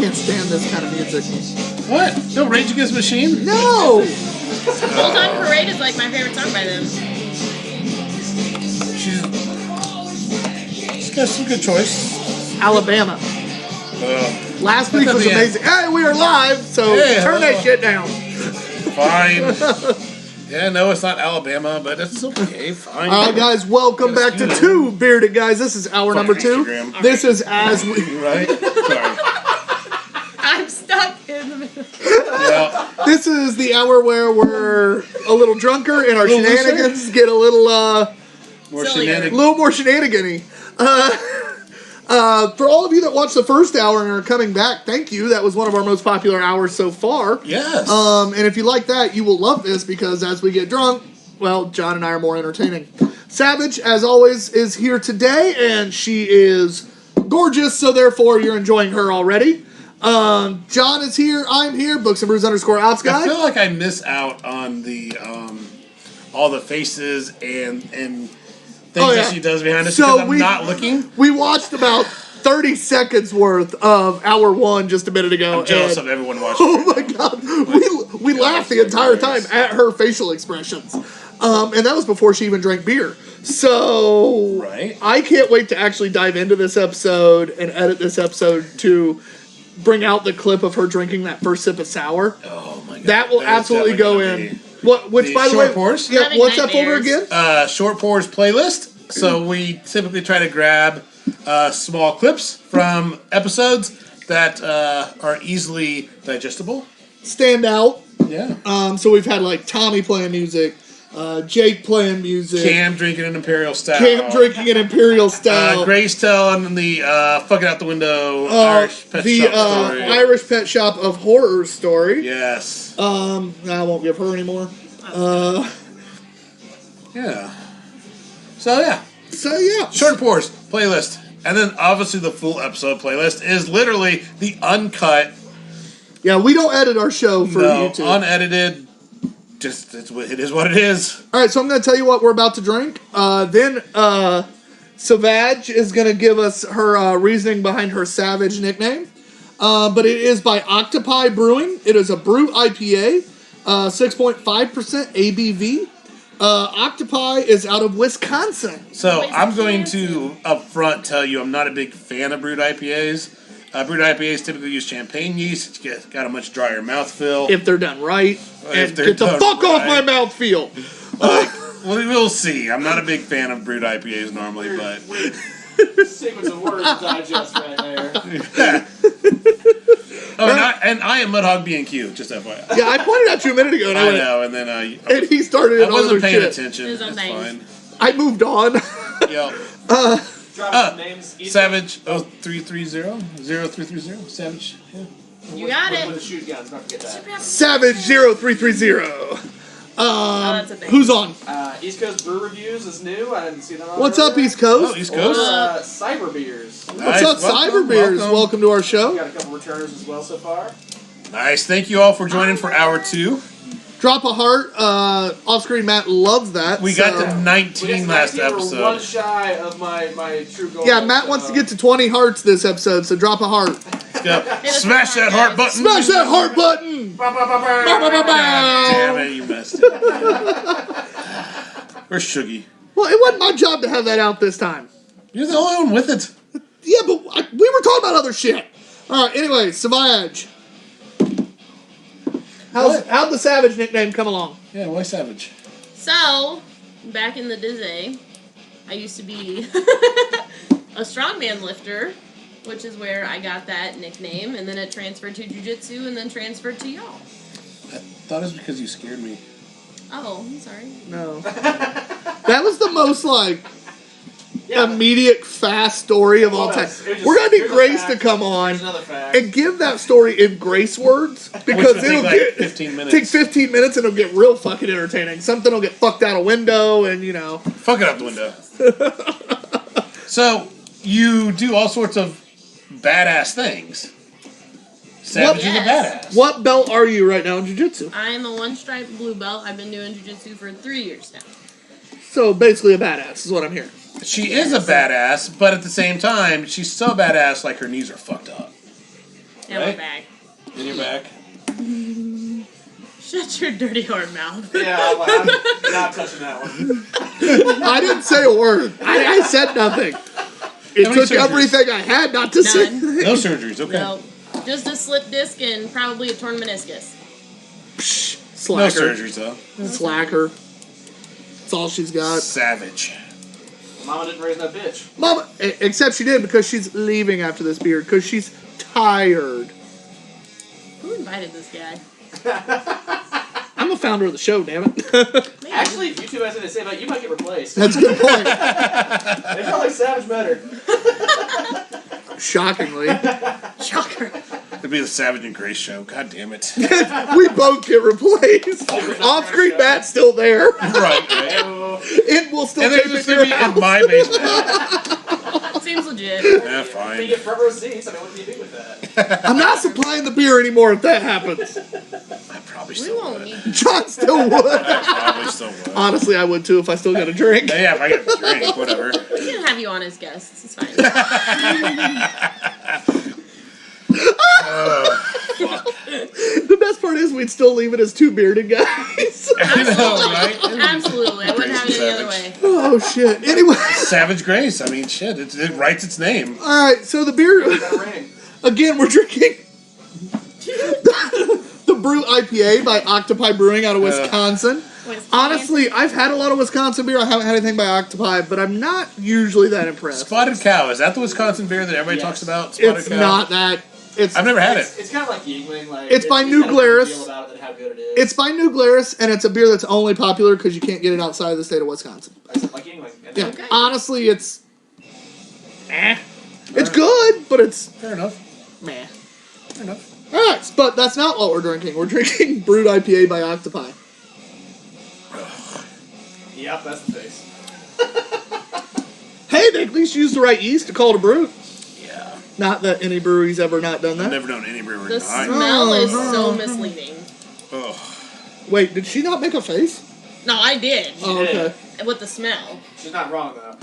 can't stand this kind of music. What? No Rage Against the Machine? No! Hold On Parade is like my favorite song by them. She's got some good choice. Alabama. Last week was amazing. Hey, we are live, so turn that shit down. Fine. Yeah, no, it's not Alabama, but it's okay. Fine. All right, guys, welcome back to Two Beerded Guys. This is hour number 2. Instagram. This is as we... Right? Sorry. I'm stuck in the middle. Yeah. This is the hour where we're a little drunker and our shenanigans get a little, More Sillier. shenanigans. a little more shenanigan-y. For all of you that watched the first hour and are coming back, thank you. That was one of our most popular hours so far. Yes. And if you like that, you will love this because as we get drunk, well, John and I are more entertaining. Savage, as always, is here today, and she is gorgeous, so therefore you're enjoying her already. John is here, I'm here, Books and Brews _Ops guy. I feel like I miss out on the all the faces and things that she does behind us because I'm not looking. We watched about 30 seconds worth of hour 1 just a minute ago. I'm jealous of everyone watching. Oh my god, we laughed the entire time at her facial expressions. And that was before she even drank beer. So Right. I can't wait to actually dive into this episode and edit this episode to bring out the clip of her drinking that first sip of sour. Oh my god. That will absolutely go in. Which by the way, short pours? yeah, Having what's that folder nightmares. again? Short pours playlist. So we typically try to grab small clips from episodes that are easily digestible. Stand out. Yeah. So we've had like Tommy playing music, Jake playing music, Cam drinking an Imperial Stout. Cam drinking an Imperial Stout, Grace telling the fucking out the window Irish pet the shop story. Irish Pet Shop of Horror story. Yes. I won't give her anymore. Yeah. So yeah. So yeah, Short pours playlist. And then obviously the full episode playlist is literally the uncut, yeah. We don't edit our show for YouTube. unedited. Just it is what it is. All right, so I'm going to tell you what we're about to drink. Then Savage is going to give us her reasoning behind her Savage nickname. But it is by Octopi Brewing. It is a Brut IPA, 6.5% ABV. Octopi is out of Wisconsin. So Wait, I'm going Kansas. to up front tell you I'm not a big fan of brewed IPAs. Brewed IPAs typically use champagne yeast. It's got a much drier mouthfeel. If they're done right. And they're get the done fuck off my right. mouthfeel. We'll see. I'm not a big fan of brewed IPAs normally, but Sequence of words to digest right there. and I am Mudhog B&Q, just FYI. Yeah, I pointed at you a minute ago. And I went, know, and then And he started I it on wasn't other paying shit. attention. It was on It's things. fine. I moved on. Yep. Drop some names. Each Savage 0330 Savage. Yeah. You got with it. the shoot guns, don't forget that. Savage 0330. Oh, that's a thing. Who's on? East Coast Brew Reviews is new. I didn't see them on What's up, earlier. East Coast? Oh, East Coast. Cyber Beers. What's up, Cyber Beers? Welcome to our show. We got a couple returners as well so far. Nice. Thank you all for joining for hour 2. Drop a heart. Off-screen Matt loves that. We got to 19 last We're one episode. shy of my true goal. Yeah, Matt wants to get to 20 hearts this episode, so drop a heart. Go. Smash that heart button. Smash that heart button! God damn it, you messed it. Where's Shuggy? Well, it wasn't my job to have that out this time. You're the only one with it. Yeah, but we were talking about other shit. All right, anyway, Savage. How'd the Savage nickname come along? Yeah, why Savage? So, back in the day, I used to be a strongman lifter, which is where I got that nickname, and then it transferred to jiu-jitsu, and then transferred to y'all. I thought it was because you scared me. Oh, I'm sorry. No. That was the most, immediate, fast story of all time. We're going to need Grace to come on Here's another fact. and give that story in Grace words because would it'll take, get 15 minutes. Take 15 minutes and it'll get real fucking entertaining. Something will get fucked out a window and Fuck it out the window. So, you do all sorts of badass things. Savage is a badass. What belt are you right now in jiu-jitsu? I am a one-stripe blue belt. I've been doing jiu-jitsu for 3 years now. So basically a badass is what I'm hearing. She is a badass, but at the same time, she's so badass like her knees are fucked up. And we're back. And you're back. Shut your dirty hard mouth. Yeah, I'm not touching that one. I didn't say a word. I said nothing. It How many took surgeries? everything I had not to say. None. No surgeries, okay. No. Just a slip disc and probably a torn meniscus. Psh, No slacker. surgeries, though. Slacker. That's all she's got. Savage. Mama didn't raise that bitch. Mama, except she did because she's leaving after this beard because she's tired. Who invited this guy? I'm a founder of the show, damn it. Man. Actually, if YouTube has anything to say about it, you might get replaced. That's a good point. They felt like Savage better. Shockingly. Shocker. It'd be the Savage and Grace show. God damn it. We both get replaced. Off-screen Matt's still there. Right. It will still And tape they in just your leave me house. in my basement. Seems legit. Yeah, You fine. get front row seats. I mean, what do you do with that? I'm not supplying the beer anymore if that happens. I probably We still won't would. need. John still would. I probably still would. Honestly, I would too if I still got a drink. Yeah, if I get a drink, whatever. We can have you on as guests. It's fine. The best part is we'd still leave it as Two Beerded Guys. I know, right? Absolutely. I wouldn't have it any other way. Oh, shit. Anyway. Savage Grace. I mean, shit. It writes its name. Alright, so the beer... Got a ring. Again, we're drinking... the Brew IPA by Octopi Brewing out of Wisconsin. Honestly, I've had a lot of Wisconsin beer. I haven't had anything by Octopi, but I'm not usually that impressed. Spotted Cow. Is that the Wisconsin beer that everybody Yes. talks about? Spotted It's Cow? not that. It's I've never had it. It's kind of like Yingling. Like, It's by New kind of Glarus. a big deal about it than how good it is. It's by New Glarus, and it's a beer that's only popular because you can't get it outside of the state of Wisconsin. Like Yingling. And Yeah, Okay. honestly, it's... It's good, but it's... Fair enough. meh. Fair enough. Alright, but that's not what we're drinking. We're drinking Brewed IPA by Octopi. Yep, that's the face. Hey, they at least used the right yeast to call it a brew. Yeah. Not that any brewery's ever not done I've that. never known any brewery The to die. smell is so misleading. Ugh. Wait, did she not make a face? No, I did. Oh, did. okay. With the smell. She's not wrong, though.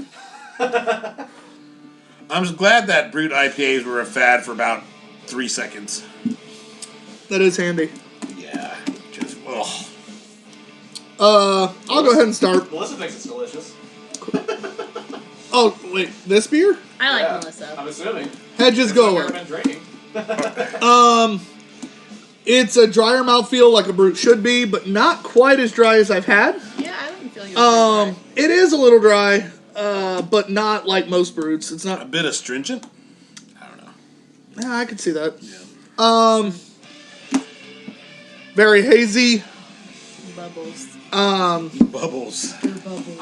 I'm just glad that brewed IPAs were a fad for about 3 seconds. That is handy. Yeah. Just, ugh. I'll go ahead and start. Melissa thinks it's delicious. Oh, wait, this beer? I like Yeah, Melissa. I'm assuming. Hedges I've going. never been drinking. It's a drier mouthfeel like a brute should be, but not quite as dry as I've had. Yeah, I didn't feel you. were It is a little dry, but not like most brutes. It's A not. bit astringent? I don't know. Yeah, I could see that. Yeah. Very hazy. Bubbles. Bubbles.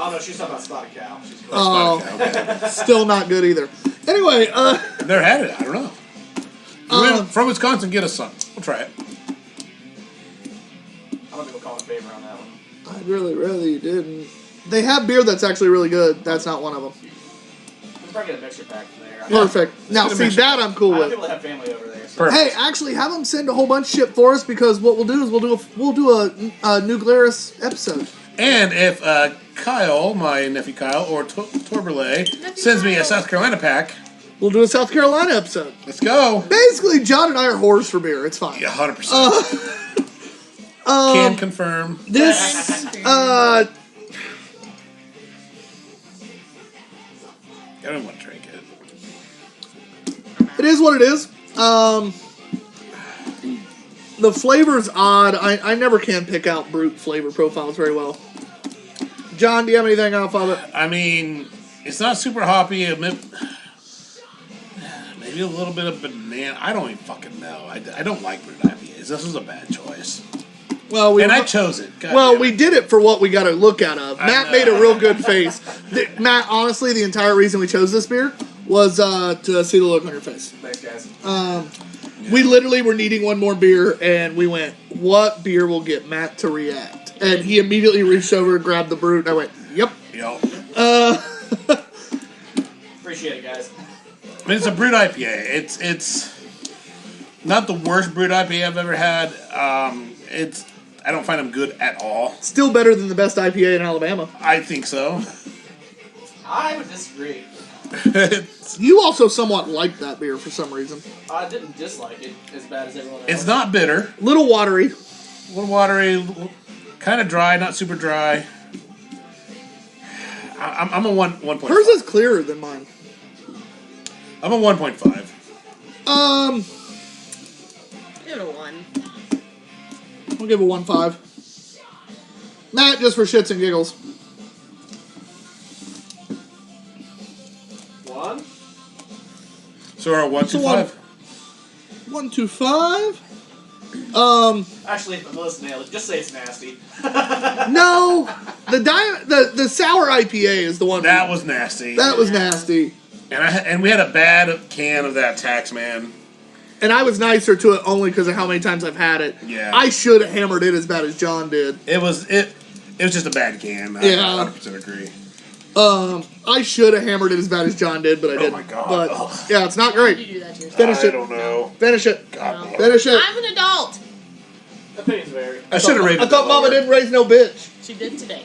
Oh, no, she's talking about Spotted Cow. She's gross. Oh, Okay. still not good either. Anyway, I've never had it. I don't know. We're from Wisconsin, get us some. We'll try it. I'm going to go call in favor on that one. I'd really rather you didn't. They have beer that's actually really good. That's not one of them. We'll probably get a mixture pack from there. Perfect. Now, get a see, mixture. that I'm cool I know with. people that have family over there. So. Perfect. Hey, actually, have them send a whole bunch of shit for us because what we'll do is we'll do a New Glarus episode. And if Kyle, my nephew Kyle, or Torberlay sends me a South Carolina pack, We'll do a South Carolina episode. let's go. Basically, John and I are whores for beer. It's fine. Yeah, 100%. Can confirm. This, I don't want to drink it. it is what it is. The flavor's odd. I never can pick out brute flavor profiles very well. John, do you have anything off of it? I mean, it's not super hoppy. Maybe a little bit of banana. I don't even fucking know. I don't like brewed IPAs. This was a bad choice. Well, I chose it. God Well, damn we it. did it for what we got to look at. Matt know. made a real good face. Matt, honestly, the entire reason we chose this beer was to see the look on your face. Thanks, guys. We literally were needing one more beer, and we went, what beer will get Matt to react? And he immediately reached over and grabbed the brute, and I went, yep. Yo. Appreciate it, guys. I mean, it's a brewed IPA. It's not the worst brewed IPA I've ever had. I don't find them good at all. Still better than the best IPA in Alabama. I think so. I would disagree. You also somewhat like that beer for some reason. I didn't dislike it as bad as everyone else. It's not bitter. Little watery. A little watery, kind of dry, not super dry. I'm a 1.5. Hers is clearer than mine. I'm a 1.5. Give it a 1. We'll give it 1.5. Matt, just for shits and giggles. 1? So our 1.25. 1.25. Actually, if Melissa nailed it, just say it's nasty. No, the sour IPA is the one. That was nasty. That was nasty. And we had a bad can of that Tax Man. And I was nicer to it only because of how many times I've had it. Yeah. I should have hammered it as bad as John did. It was just a bad can. I Yeah. 100% agree. I should have hammered it as bad as John did, but I didn't. my God. But Ugh. yeah, it's not Why would great. you do that to yourself? Finish I it. don't know. Finish it. God damn. Finish it. I'm an adult. Opinions vary. I should have rated I thought that Mama lower. didn't raise no bitch. She did today.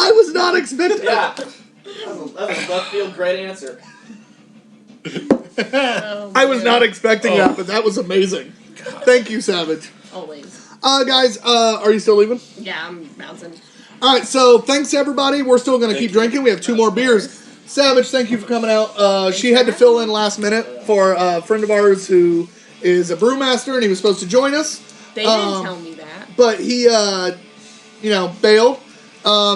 I was not expecting Yeah. That was a left field great answer. Oh, I was man. not expecting that, but that was amazing. Thank you, Savage. Always. Guys, are you still leaving? Yeah, I'm bouncing. All right, so thanks everybody. We're still going to keep you. drinking. We have 2 more beers. Savage, thank you for coming out. She had to fill in last minute for a friend of ours who is a brewmaster, and he was supposed to join us. They didn't tell me that. But he, bailed.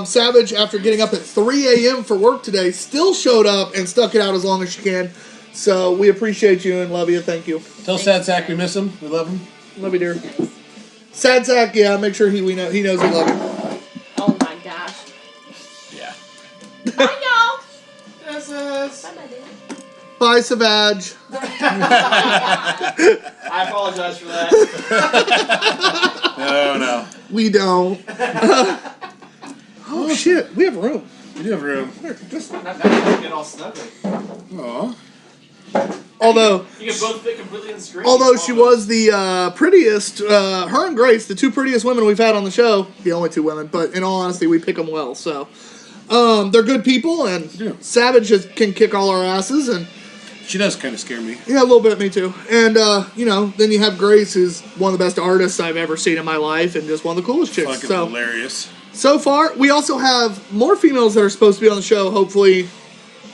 Savage, after getting up at 3 a.m. for work today, still showed up and stuck it out as long as she can. So we appreciate you and love you. Thank you. Tell Sad Sack we miss him. We love him. Love you, dear. Sad Sack, yeah, make sure he knows we love him. Oh my gosh. Yeah. Bye, y'all. This is... Bye-bye, Dad. Bye, Savage. I apologize for that. No. We don't. Oh, shit. We have room. We do have room. Just, Not bad. Get all snuggly. Aw. although You can both fit completely in the screen. she was the prettiest, her and Grace, the 2 prettiest women we've had on the show, the only 2 women, but in all honesty, we pick them well, so. They're good people, and Yeah. Savage can kick all our asses, and She does kind of scare me. yeah, a little bit, me too. And, then you have Grace, who's one of the best artists I've ever seen in my life, and just one of the coolest chicks. Fucking So, hilarious. so far, we also have more females that are supposed to be on the show, hopefully,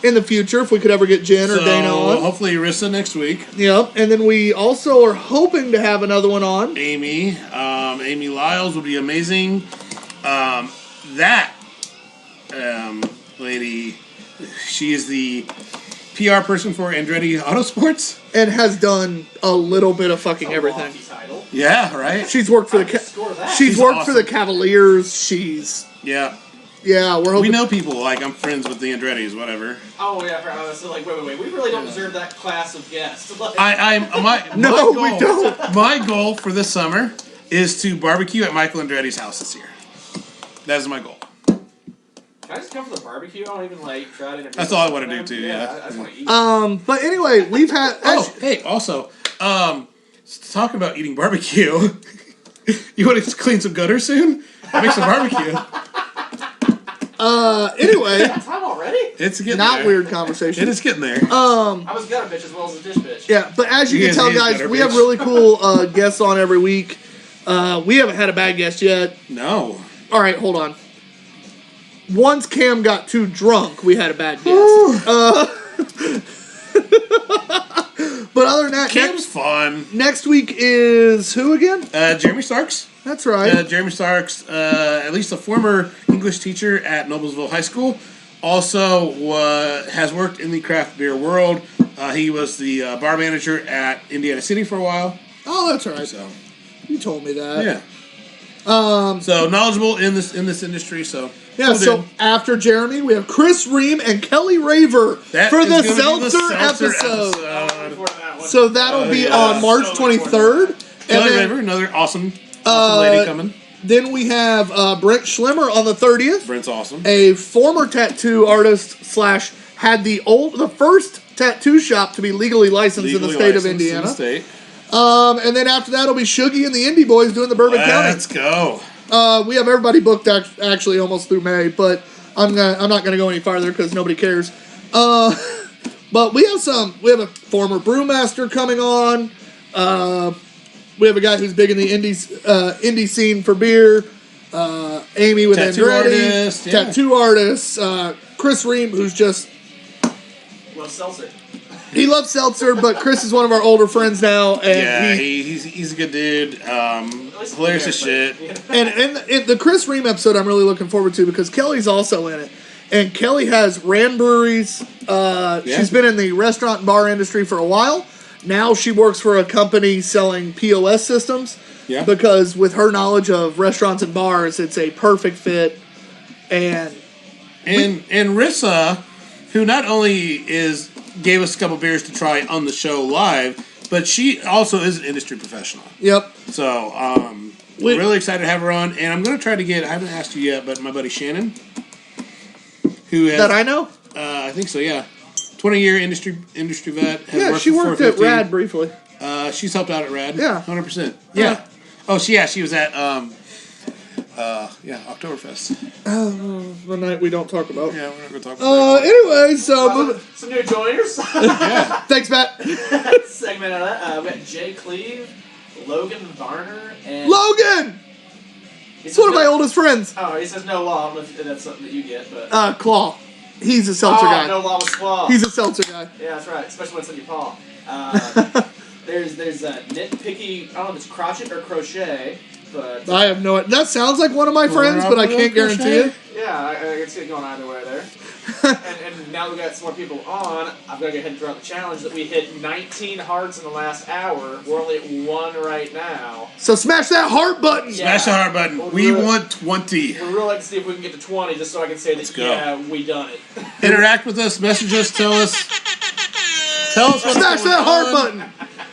in the future, if we could ever get Jen or Dana on. Hopefully Arissa next week. Yep, and then we also are hoping to have another one on. Amy Lyles would be amazing. That lady, she is the PR person for Andretti Autosports. And has done a little bit of fucking everything. Lofty title. Yeah, right. She's worked for How the did you score that? she's She's worked for the awesome. Cavaliers. She's Yeah, we're hoping. we know people. Like I'm friends with the Andrettis, whatever. Oh, yeah. I was like, wait. We really don't deserve that class of guest. Like, No, my goal, we don't. My goal for this summer is to barbecue at Michael Andretti's house this year. That is my goal. can I just come for the barbecue? I don't even, try to interview That's all I wanna them. do, too, yeah. I just want to eat. But anyway, we've had. Oh, hey, also, talking about eating barbecue. You want to clean some gutters soon? Make some barbecue. Anyway, Time already? It's getting not there. weird conversation. It is getting there. I was gutter bitch as well as a dish bitch. Yeah, but as you He can is- tell, he is guys, better, we have bitch. really cool guests on every week. We haven't had a bad guest yet. No. All right, hold on. Once Cam got too drunk, we had a bad guest. But other than that, Cam's fun. next week is who again? Jeremy Starks. That's right. Jeremy Starks, at least a former English teacher at Noblesville High School, also has worked in the craft beer world. He was the bar manager at Indiana City for a while. Oh, that's right. So You told me that. yeah. So knowledgeable in this industry. So Yeah, so dude. after Jeremy, we have Chris Ream and Kelly Raver That for is the gonna be seltzer episode. Looking forward to that one. So that'll be yeah. on March So looking 23rd. Kelly And then, Raver, another awesome lady coming. then we have Brent Schlimmer on the 30th, Brent's awesome. a former tattoo artist / had the first tattoo shop to be legally licensed in the Legally state of licensed in the Indiana. state. And then after that, it'll be Shuggy and the Indie Boys doing the Bourbon County. Let's go. We have everybody booked actually almost through May, but I'm not gonna go any farther because nobody cares. But we have a former brewmaster coming on. We have a guy who's big in the indie scene for beer. Amy with Andretti, tattoo artist. Chris Ream, who's just Well, seltzer. he loves seltzer, but Chris is one of our older friends now, and he's a good dude. Hilarious as shit. And the Chris Ream episode I'm really looking forward to because Kelly's also in it. And Kelly has ran breweries. She's been in the restaurant and bar industry for a while. Now she works for a company selling POS systems. Yeah. Because with her knowledge of restaurants and bars, it's a perfect fit. And Rissa, who not only gave us a couple beers to try on the show live, but she also is an industry professional. Yep. So we're really excited to have her on, and I'm going to try to get. I haven't asked you yet, but my buddy Shannon, who has, that I know. I think so. Yeah, 20-year industry vet. She worked at Rad briefly. She's helped out at Rad. Yeah, 100%. Yeah. Oh, she was at Oktoberfest. The night we don't talk about. Yeah, we're not going to talk about that. Anyways, Some new joiners. Yeah. Thanks, Matt. Segment of that. We got Jay Cleve, Logan Varner, and Logan! He's one of my oldest friends. Oh, he says no law. I don't know if that's something that you get, but Claw. He's a seltzer guy. No law with Claw. He's a seltzer guy. Yeah, that's right. Especially when it's in your paw. There's nitpicky. I don't know if it's crochet or crochet, but I have no idea. That sounds like one of my friends, but I can't guarantee it. yeah, I can see it going either way there. and now we got some more people on. I've got to go ahead and throw out the challenge that we hit 19 hearts in the last hour. We're only at 1 right now. So smash that heart button. Yeah. Smash the heart button. We want 20. We'd really like to see if we can get to 20, just so I can say that we done it. Interact with us. Message us. Tell us what's smash that heart button.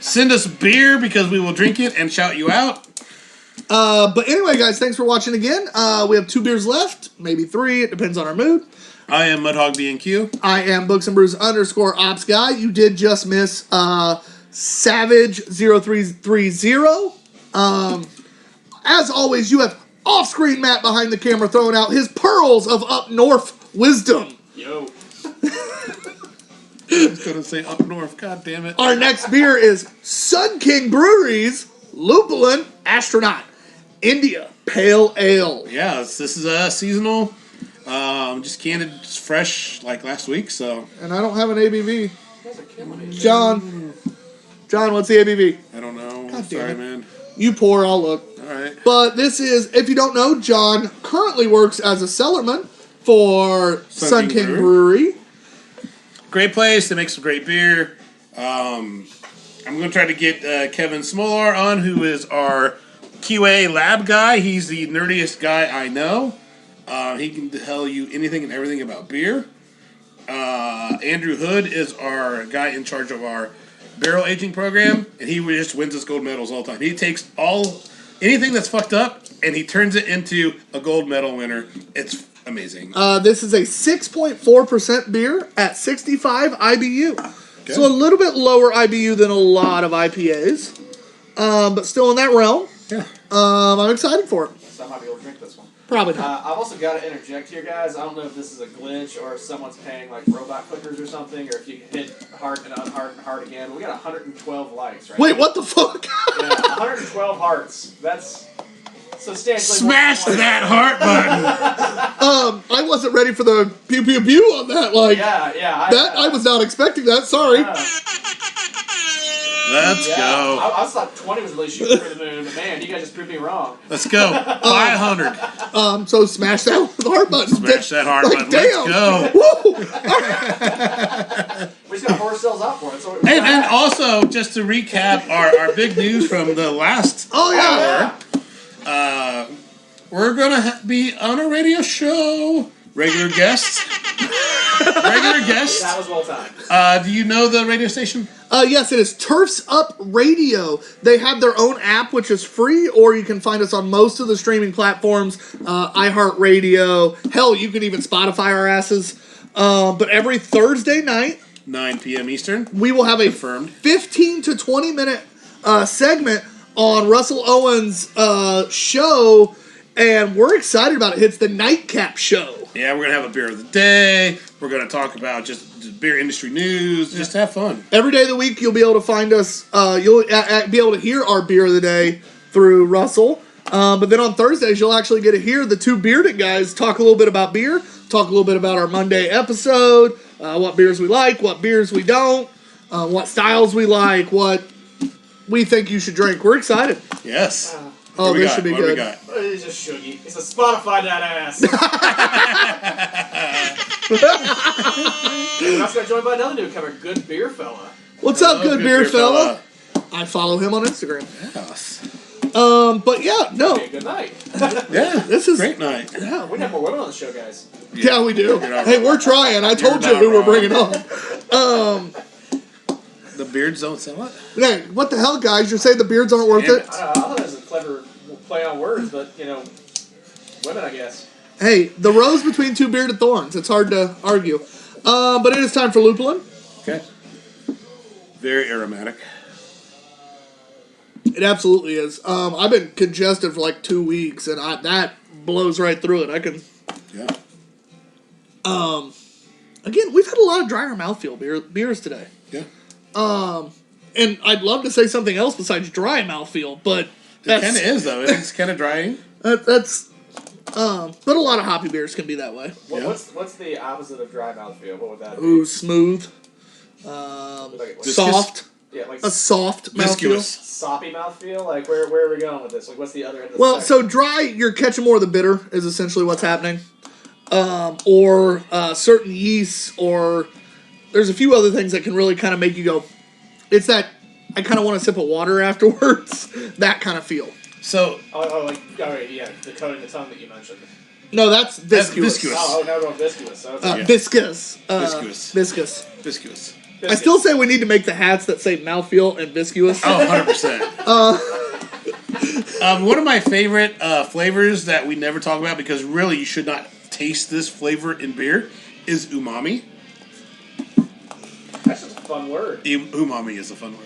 Send us beer because we will drink it and shout you out. But anyway, guys, thanks for watching again. We have 2 beers left, maybe 3. It depends on our mood. I am Mudhog B&Q. I am Books and Brews _ops guy. You did just miss Savage0330. As always, you have off-screen Matt behind the camera throwing out his pearls of up north wisdom. Yo. I was going to say up north. God damn it. Our next beer is Sun King Brewery's Lupulin Astronaut India Pale Ale. Yeah, this is a seasonal. Just canned it just fresh like last week, so. And I don't have an ABV. John, what's the ABV? I don't know. God Sorry, damn it. man. You pour, I'll look. All right. But this is, if you don't know, John currently works as a cellarman for Sun King Brewery. Great place. They make some great beer. I'm going to try to get Kevin Smolar on, who is our QA lab guy. He's the nerdiest guy I know. He can tell you anything and everything about beer. Andrew Hood is our guy in charge of our barrel aging program, and he just wins us gold medals all the time. He takes anything that's fucked up, and he turns it into a gold medal winner. It's amazing. This is a 6.4% beer at 65 IBU. Okay. So a little bit lower IBU than a lot of IPAs, but still in that realm. Yeah. I'm excited for it. So I might be able to drink this one. Probably not. I've also got to interject here, guys. I don't know if this is a glitch or if someone's paying like robot clickers or something, or if you hit heart and unheart and heart again. But we got 112 likes right Wait, now. what the fuck? Yeah, 112 hearts. That's substantially Smash that heart button. I wasn't ready for the pew pew pew on that. Like, yeah. I was not expecting that. Sorry. Let's go. I thought 20 was really shooting for the moon, but man, you guys just proved me wrong. Let's go. 500. So smash that heart button. Smash that heart button. Damn. Let's go. We just got horror cells out for it. So and also, just to recap our big news from the last hour, we're going to be on a radio show. Regular guests. That was well timed. Do you know the radio station? Yes, it is Turfs Up Radio. They have their own app, which is free, or you can find us on most of the streaming platforms, iHeartRadio. Hell, you can even Spotify our asses. But every Thursday night, 9 p.m. Eastern, we will have a 15 to 20 minute segment on Russell Owen's show. And we're excited about it. It's the Nightcap Show. Yeah, we're going to have a beer of the day. We're going to talk about just beer industry news. Just have fun. Every day of the week, you'll be able to find us. You'll be able to hear our beer of the day through Russell. But then on Thursdays, you'll actually get to hear the Two Beerded Guys talk a little bit about beer, talk a little bit about our Monday episode, what beers we like, what beers we don't, what styles we like, what we think you should drink. We're excited. Yes. Oh, this should be what good. We got? It's just Shuggy. It's a Spotify that ass. We're also got joined by another newcomer, Good Beer Fella. What's up, good beer fella? I follow him on Instagram. Yes. But yeah, no. Hey, good night. Yeah, This is great night. Yeah, We have more women on the show, guys. yeah, we do. You're not Hey, wrong. we're trying. I told you not who we're wrong. bringing on. The beards don't sell it? Hey, what the hell, guys? You're saying the beards aren't worth Damn it? it. I thought it was a clever play on words, but, women, I guess. Hey, the rose between two bearded thorns. It's hard to argue. But it is time for Lupulin. Okay. Very aromatic. It absolutely is. I've been congested for like 2 weeks, and that blows right through it. I can. Yeah. Again, we've had a lot of drier mouthfeel beers today. Yeah. And I'd love to say something else besides dry mouthfeel, but It kind of is, though. It's kind of drying. that's. But a lot of hoppy beers can be that way. Yeah. What's the opposite of dry mouthfeel? What would that be? Ooh, smooth. Like Soft. yeah, like A soft mouthfeel. Viscous. soppy mouthfeel? Like, where are we going with this? Like, what's the other end of the Well, so spectrum? dry, you're catching more of the bitter is essentially what's happening. Or certain yeasts, or there's a few other things that can really kind of make you go, it's that, I kind of want a sip of water afterwards, that kind of feel. So, yeah, the coating the tongue that you mentioned. No, that's viscous. viscous. Oh, now we're going viscous. So Yeah. Viscous. Viscous. Viscous. viscous. I still say we need to make the hats that say mouthfeel and viscous. Oh, 100%. One of my favorite flavors that we never talk about, because really you should not taste this flavor in beer, is umami. That's just a fun word. Umami is a fun word.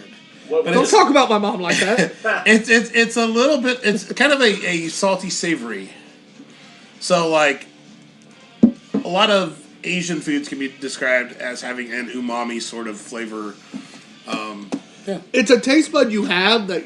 What, But Don't it's- talk about my mom like that. It's a little bit, it's kind of a salty savory. So, like, a lot of Asian foods can be described as having an umami sort of flavor. Yeah. It's a taste bud you have that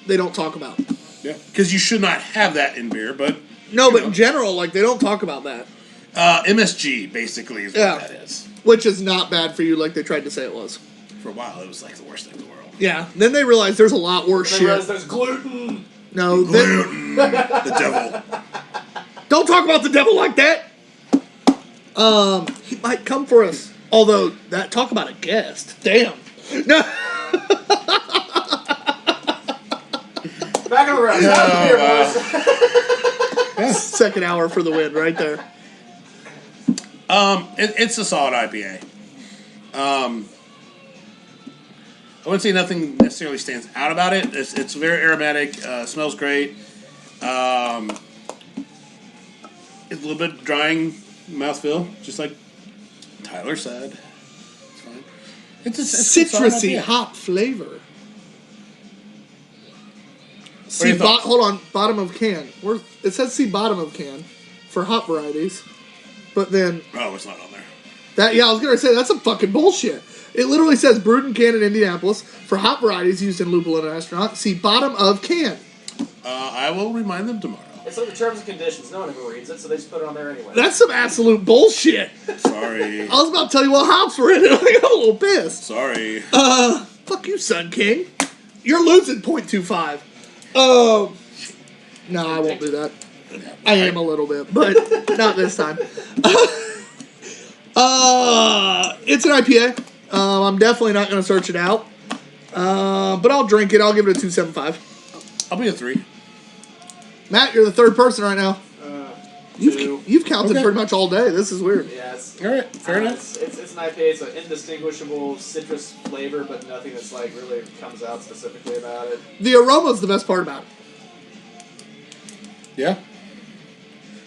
they don't talk about. Yeah. Because you should not have that in beer, but No, but know. in general, like, they don't talk about that. MSG basically is what Yeah. that is. Which is not bad for you like they tried to say it was. For a while, it was like the worst thing in the world. Yeah. Then they realized there's a lot worse They shit. realize there's gluten. No, Gluten, the devil. don't talk about the devil like that. He might come for us. Although that talk about a guest. Damn. No. Back on the round. Second hour for the win right there. It's a solid IPA. I wouldn't say nothing necessarily stands out about it. It's very aromatic. Smells great. It's a little bit drying mouthfeel, just like Tyler said. It's fine. It's a solid Citrusy IPA. hop flavor. are See, your thoughts? hold on, bottom of can. It says see bottom of can for hop varieties, but then Oh, it's not on there. I was gonna say that's some fucking bullshit. It literally says brewed in can in Indianapolis for hop varieties used in Lupulin restaurant. See bottom of can. I will remind them tomorrow. It's like the terms and conditions. No one ever reads it, so they just put it on there anyway. That's some absolute bullshit. Sorry. I was about to tell you what hops were in it. I got a little pissed. Sorry. Fuck you, Sun King. You're losing 0.25. No, I won't do that. I am a little bit, but not this time. It's an IPA. I'm definitely not going to search it out. But I'll drink it. I'll give it a 2.75. I'll be a 3. Matt, you're the third person right now. Two. You've counted Okay. pretty much all day. This is weird. Yeah, it's, All right, fair enough. It's an IPA. It's an indistinguishable citrus flavor, but nothing that's like really comes out specifically about it. The aroma's the best part about it. Yeah.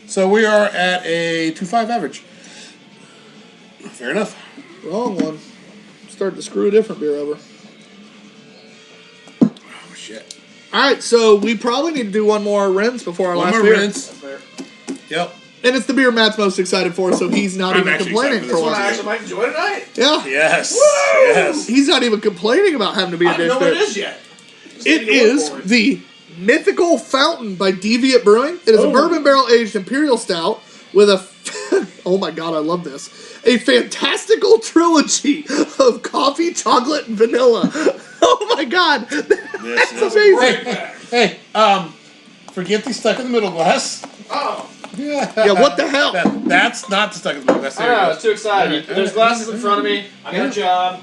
So we are at a 2.5 average. Fair enough. Wrong one. Start to screw a different beer over. Oh, shit. All right, so we probably need to do one more rinse before our One last more beer. rinse. That's fair. Yep. And it's the beer Matt's most excited for, so he's not I'm even actually complaining excited for for What this I once. actually might enjoy tonight. Yeah. Yes. Woo! Yes. He's not even complaining about having to be a I don't dish know what it bitch. is yet. Just It need to look is for it. the Mythical Fountain by Deviant Brewing. It is a Oh. bourbon barrel aged imperial stout with a oh my god, I love this. A fantastical trilogy of coffee, chocolate, and vanilla. Oh my god, This that's is amazing. Hey, forget the stuck in the middle glass. Oh. Yeah, what the hell? That's not the stuck in the middle glass. I know, I was too excited. There's glasses in front of me. I got a job.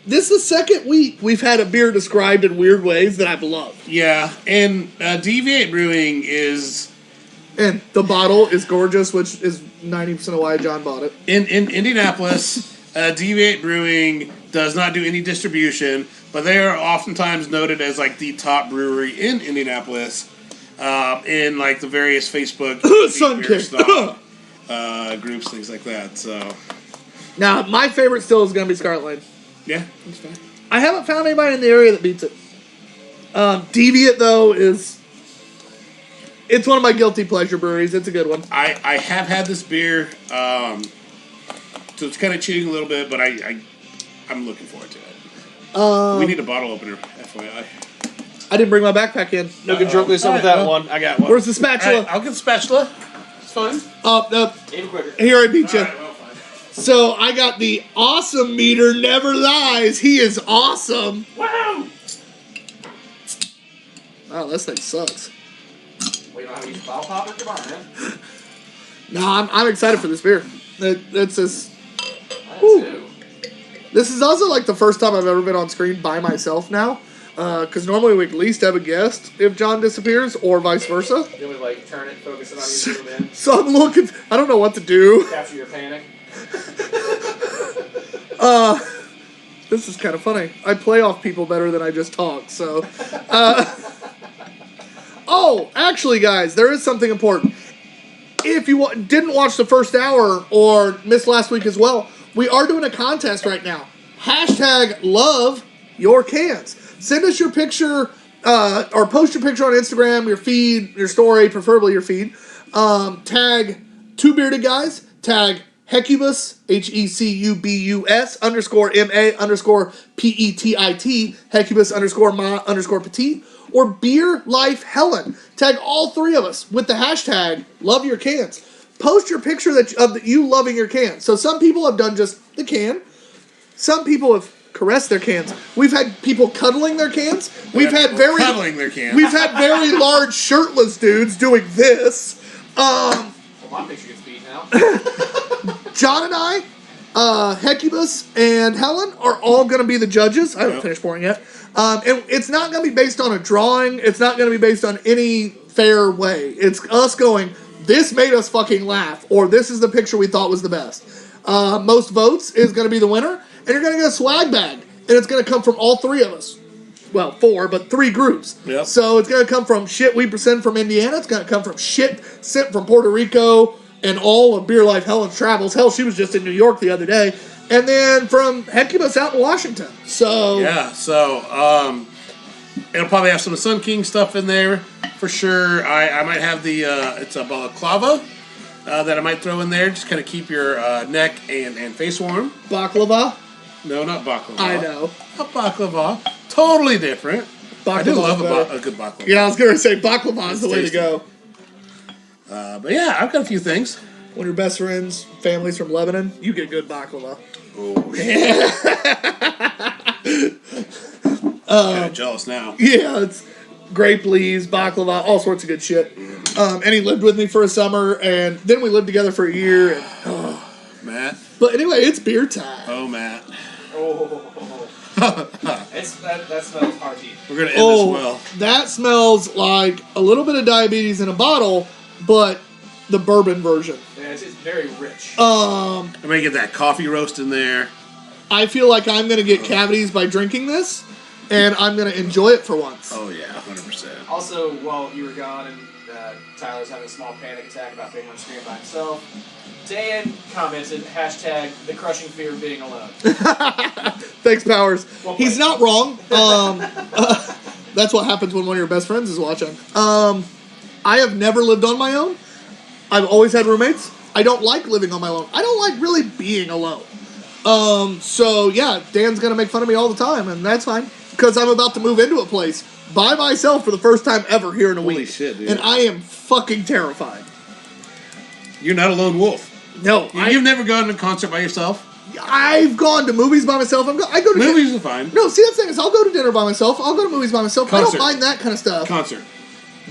This is the second week we've had a beer described in weird ways that I've loved. Yeah, and Deviate Brewing is And the bottle is gorgeous, which is 90% of why John bought it. in Indianapolis. Deviate Brewing does not do any distribution, but they are oftentimes noted as like the top brewery in Indianapolis. In like the various Facebook Sun beer kick. stock, groups, things like that. So Now, my favorite still is going to be Scarlet Lane. yeah, that's fine. I haven't found anybody in the area that beats it. Deviant, though, it's one of my guilty pleasure breweries. It's a good one. I have had this beer, so it's kind of cheating a little bit, but I'm looking forward to it. We need a bottle opener, FYI. I didn't bring my backpack in. No good drunk with Alright, that well. one. I got one. Where's the spatula? Alright, I'll get the spatula. It's fine. No, Even quicker. here I beat you. Alright, well, fine. So I got the awesome meter never lies. He is awesome. Wow! Wow, this thing sucks. Wait, you don't have to use a bottle popper? Come on, man. No, I'm excited for this beer. It's just, I Whew. do. this is also like the first time I've ever been on screen by myself now. Because normally we at least have a guest if John disappears, or vice versa. You want me to like turn it, focus it on you, zoom in, So I'm looking. I don't know what to do. capture your panic. This is kind of funny. I play off people better than I just talk. So, oh, actually, guys, there is something important. If you didn't watch the first hour or missed last week as well, we are doing a contest right now. Hashtag love your cans. Send us your picture or post your picture on Instagram, your feed, your story, preferably your feed. Tag Two Beerded Guys. Tag Hecubus, HECUBUS _MA _PETIT, Hecubus _ma _petite, or Beer Life Helen. Tag all three of us with the hashtag love your cans. Post your picture of you loving your can. So some people have done just the can. Some people have caressed their cans. We've had people cuddling their cans. We've had very cuddling their can. We've had very large shirtless dudes doing this. Well, my picture gets beat now. John and I, Hecubus and Helen are all going to be the judges. I haven't Yep. finished pouring yet. And it's not going to be based on a drawing. It's not going to be based on any fair way. It's us going, this made us fucking laugh, or this is the picture we thought was the best. Most votes is going to be the winner, and you're going to get a swag bag. And it's going to come from all three of us. Well, 4, but 3 groups. Yep. So it's going to come from shit we send from Indiana. It's going to come from shit sent from Puerto Rico and all of Beer Life Helen's travels. Hell, she was just in New York the other day. And then from Hecubus out in Washington. So Yeah, so it'll probably have some Sun King stuff in there for sure. I might have the it's a balaclava that I might throw in there. Just kind of keep your neck and face warm. baklava. No, not baklava. I know. Not baklava. Totally different. I do Baklava's love better. a good baklava. Yeah, I was going to say baklava is the way to tasty. go. But yeah, I've got a few things. When your best friends, families from Lebanon, you get good baklava. Oh, kind of jealous now. Yeah, it's grape leaves, baklava, all sorts of good shit. And he lived with me for a summer, and then we lived together for a year. And, Matt. but anyway, it's beer time. Oh, Matt. Oh. that smells hearty. We're going to end this well. That smells like a little bit of diabetes in a bottle, but the bourbon version. Yeah, it's very rich. I'm going to get that coffee roast in there. I feel like I'm going to get cavities by drinking this, and I'm going to enjoy it for once. Oh, yeah, 100%. Also, while you were gone and Tyler's having a small panic attack about being on screen by himself, Dan commented, hashtag the crushing fear of being alone. Thanks, Powers. Well He's played. not wrong. That's what happens when one of your best friends is watching. I I have never lived on my own. I've always had roommates. I don't like living on my own. I don't like really being alone. So yeah, Dan's gonna make fun of me all the time, and that's fine because I'm about to move into a place by myself for the first time ever here in a Holy week. shit, dude. And I am fucking terrified. You're not a lone wolf. No, You've never gone to a concert by yourself? I've gone to movies by myself. I go to Movies are fine. No, see, the thing is, I'll go to dinner by myself. I'll go to movies by myself. I Concert. don't mind that kind of stuff. Concert.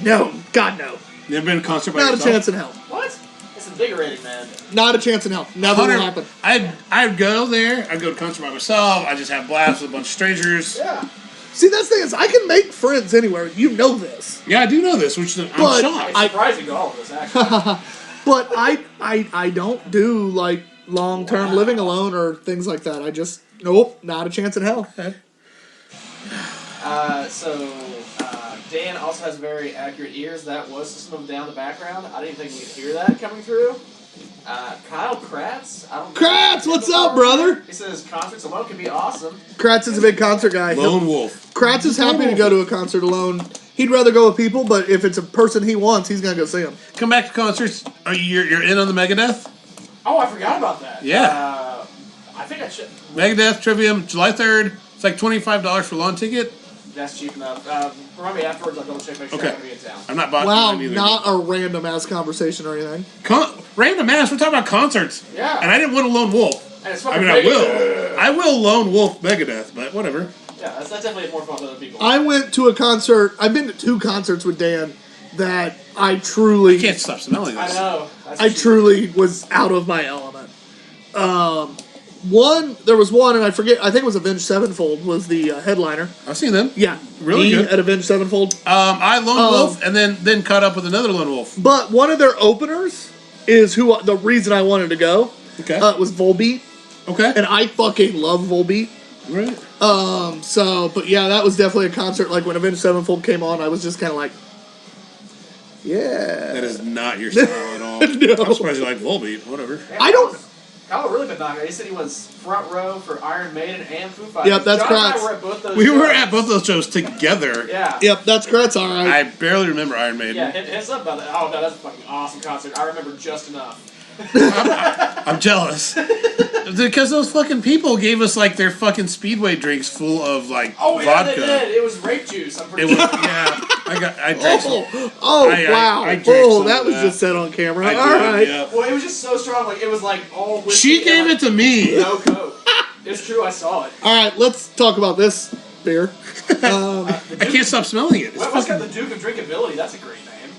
No, God, no. Never been to a concert by Not yourself? a chance in hell. What? It's invigorating, man. Not a chance in hell. Never will happen. I'd go there. I'd go to a concert by myself. I just have blasts with a bunch of strangers. Yeah. See, that's the thing is, I can make friends anywhere. You know this. Yeah, I do know this, which I'm But shocked. It's surprising to all of us, actually. But I don't do, like, long-term living alone or things like that. I just, nope, not a chance in hell. Dan also has very accurate ears. That was System of a Down in the background. I didn't think we could hear that coming through. Kyle Kratz. Kratz, what's up, brother? He says concerts alone can be awesome. Kratz is a big concert guy. Lone wolf. Kratz is happy to go to a concert alone. He'd rather go with people, but if it's a person he wants, he's going to go see him. Come back to concerts. You're in on the Megadeth? Oh, I forgot about that. Yeah. I think I should. Megadeth Trivium, July 3rd. It's like $25 for lawn ticket. That's cheap enough. Remind me afterwards. I'll double check. Make sure Okay. I'm gonna be in town. I'm not buying Wow, mine either. not a random ass conversation or anything. Random ass. We're talking about concerts. Yeah. And I didn't want a lone wolf. And it's I fucking mean, I Megadeth. will. I will lone wolf Megadeth, but whatever. Yeah, that's definitely more fun than other people. I went to a concert. I've been to 2 concerts with Dan that I truly, I can't stop smelling this. I know. I truly was out of my element. There was one, and I forget. I think it was Avenged Sevenfold was the headliner. I've seen them. Yeah, Really me good. at Avenged Sevenfold. I lone wolf and then caught up with another lone wolf. But one of their openers is the reason I wanted to go. Okay. Was Volbeat, Okay. and I fucking love Volbeat. Right. But yeah, that was definitely a concert. Like when Avenged Sevenfold came on, I was just kind of like, yeah. That is not your style at all. No. I'm surprised you like Volbeat. Whatever. Yeah, I don't. Kyle really been knocking. He said he was front row for Iron Maiden and Foo Fighters. Yep, that's John and I Kratz. were at both those We were shows. at both those shows together. Yeah. Yep, that's Kratz. All right. I barely remember Iron Maiden. Yeah, hit us up about that. Oh, no, that's a fucking awesome concert. I remember just enough. I'm jealous. Because those fucking people gave us like their fucking Speedway drinks full of like Oh, yeah, vodka. they did. It was rape juice. I'm It pretty was sure. yeah. I drank some. Wow. I drank some That of was that. just said on camera. I All did, right. yeah. Well, it was just so strong. Like, it was like all whiskey. She gave and, it to me. No Coke. It's true. I saw it. All right, let's talk about this beer. I can't stop smelling it. It's What's got fucking, the Duke of Drinkability? That's a great name.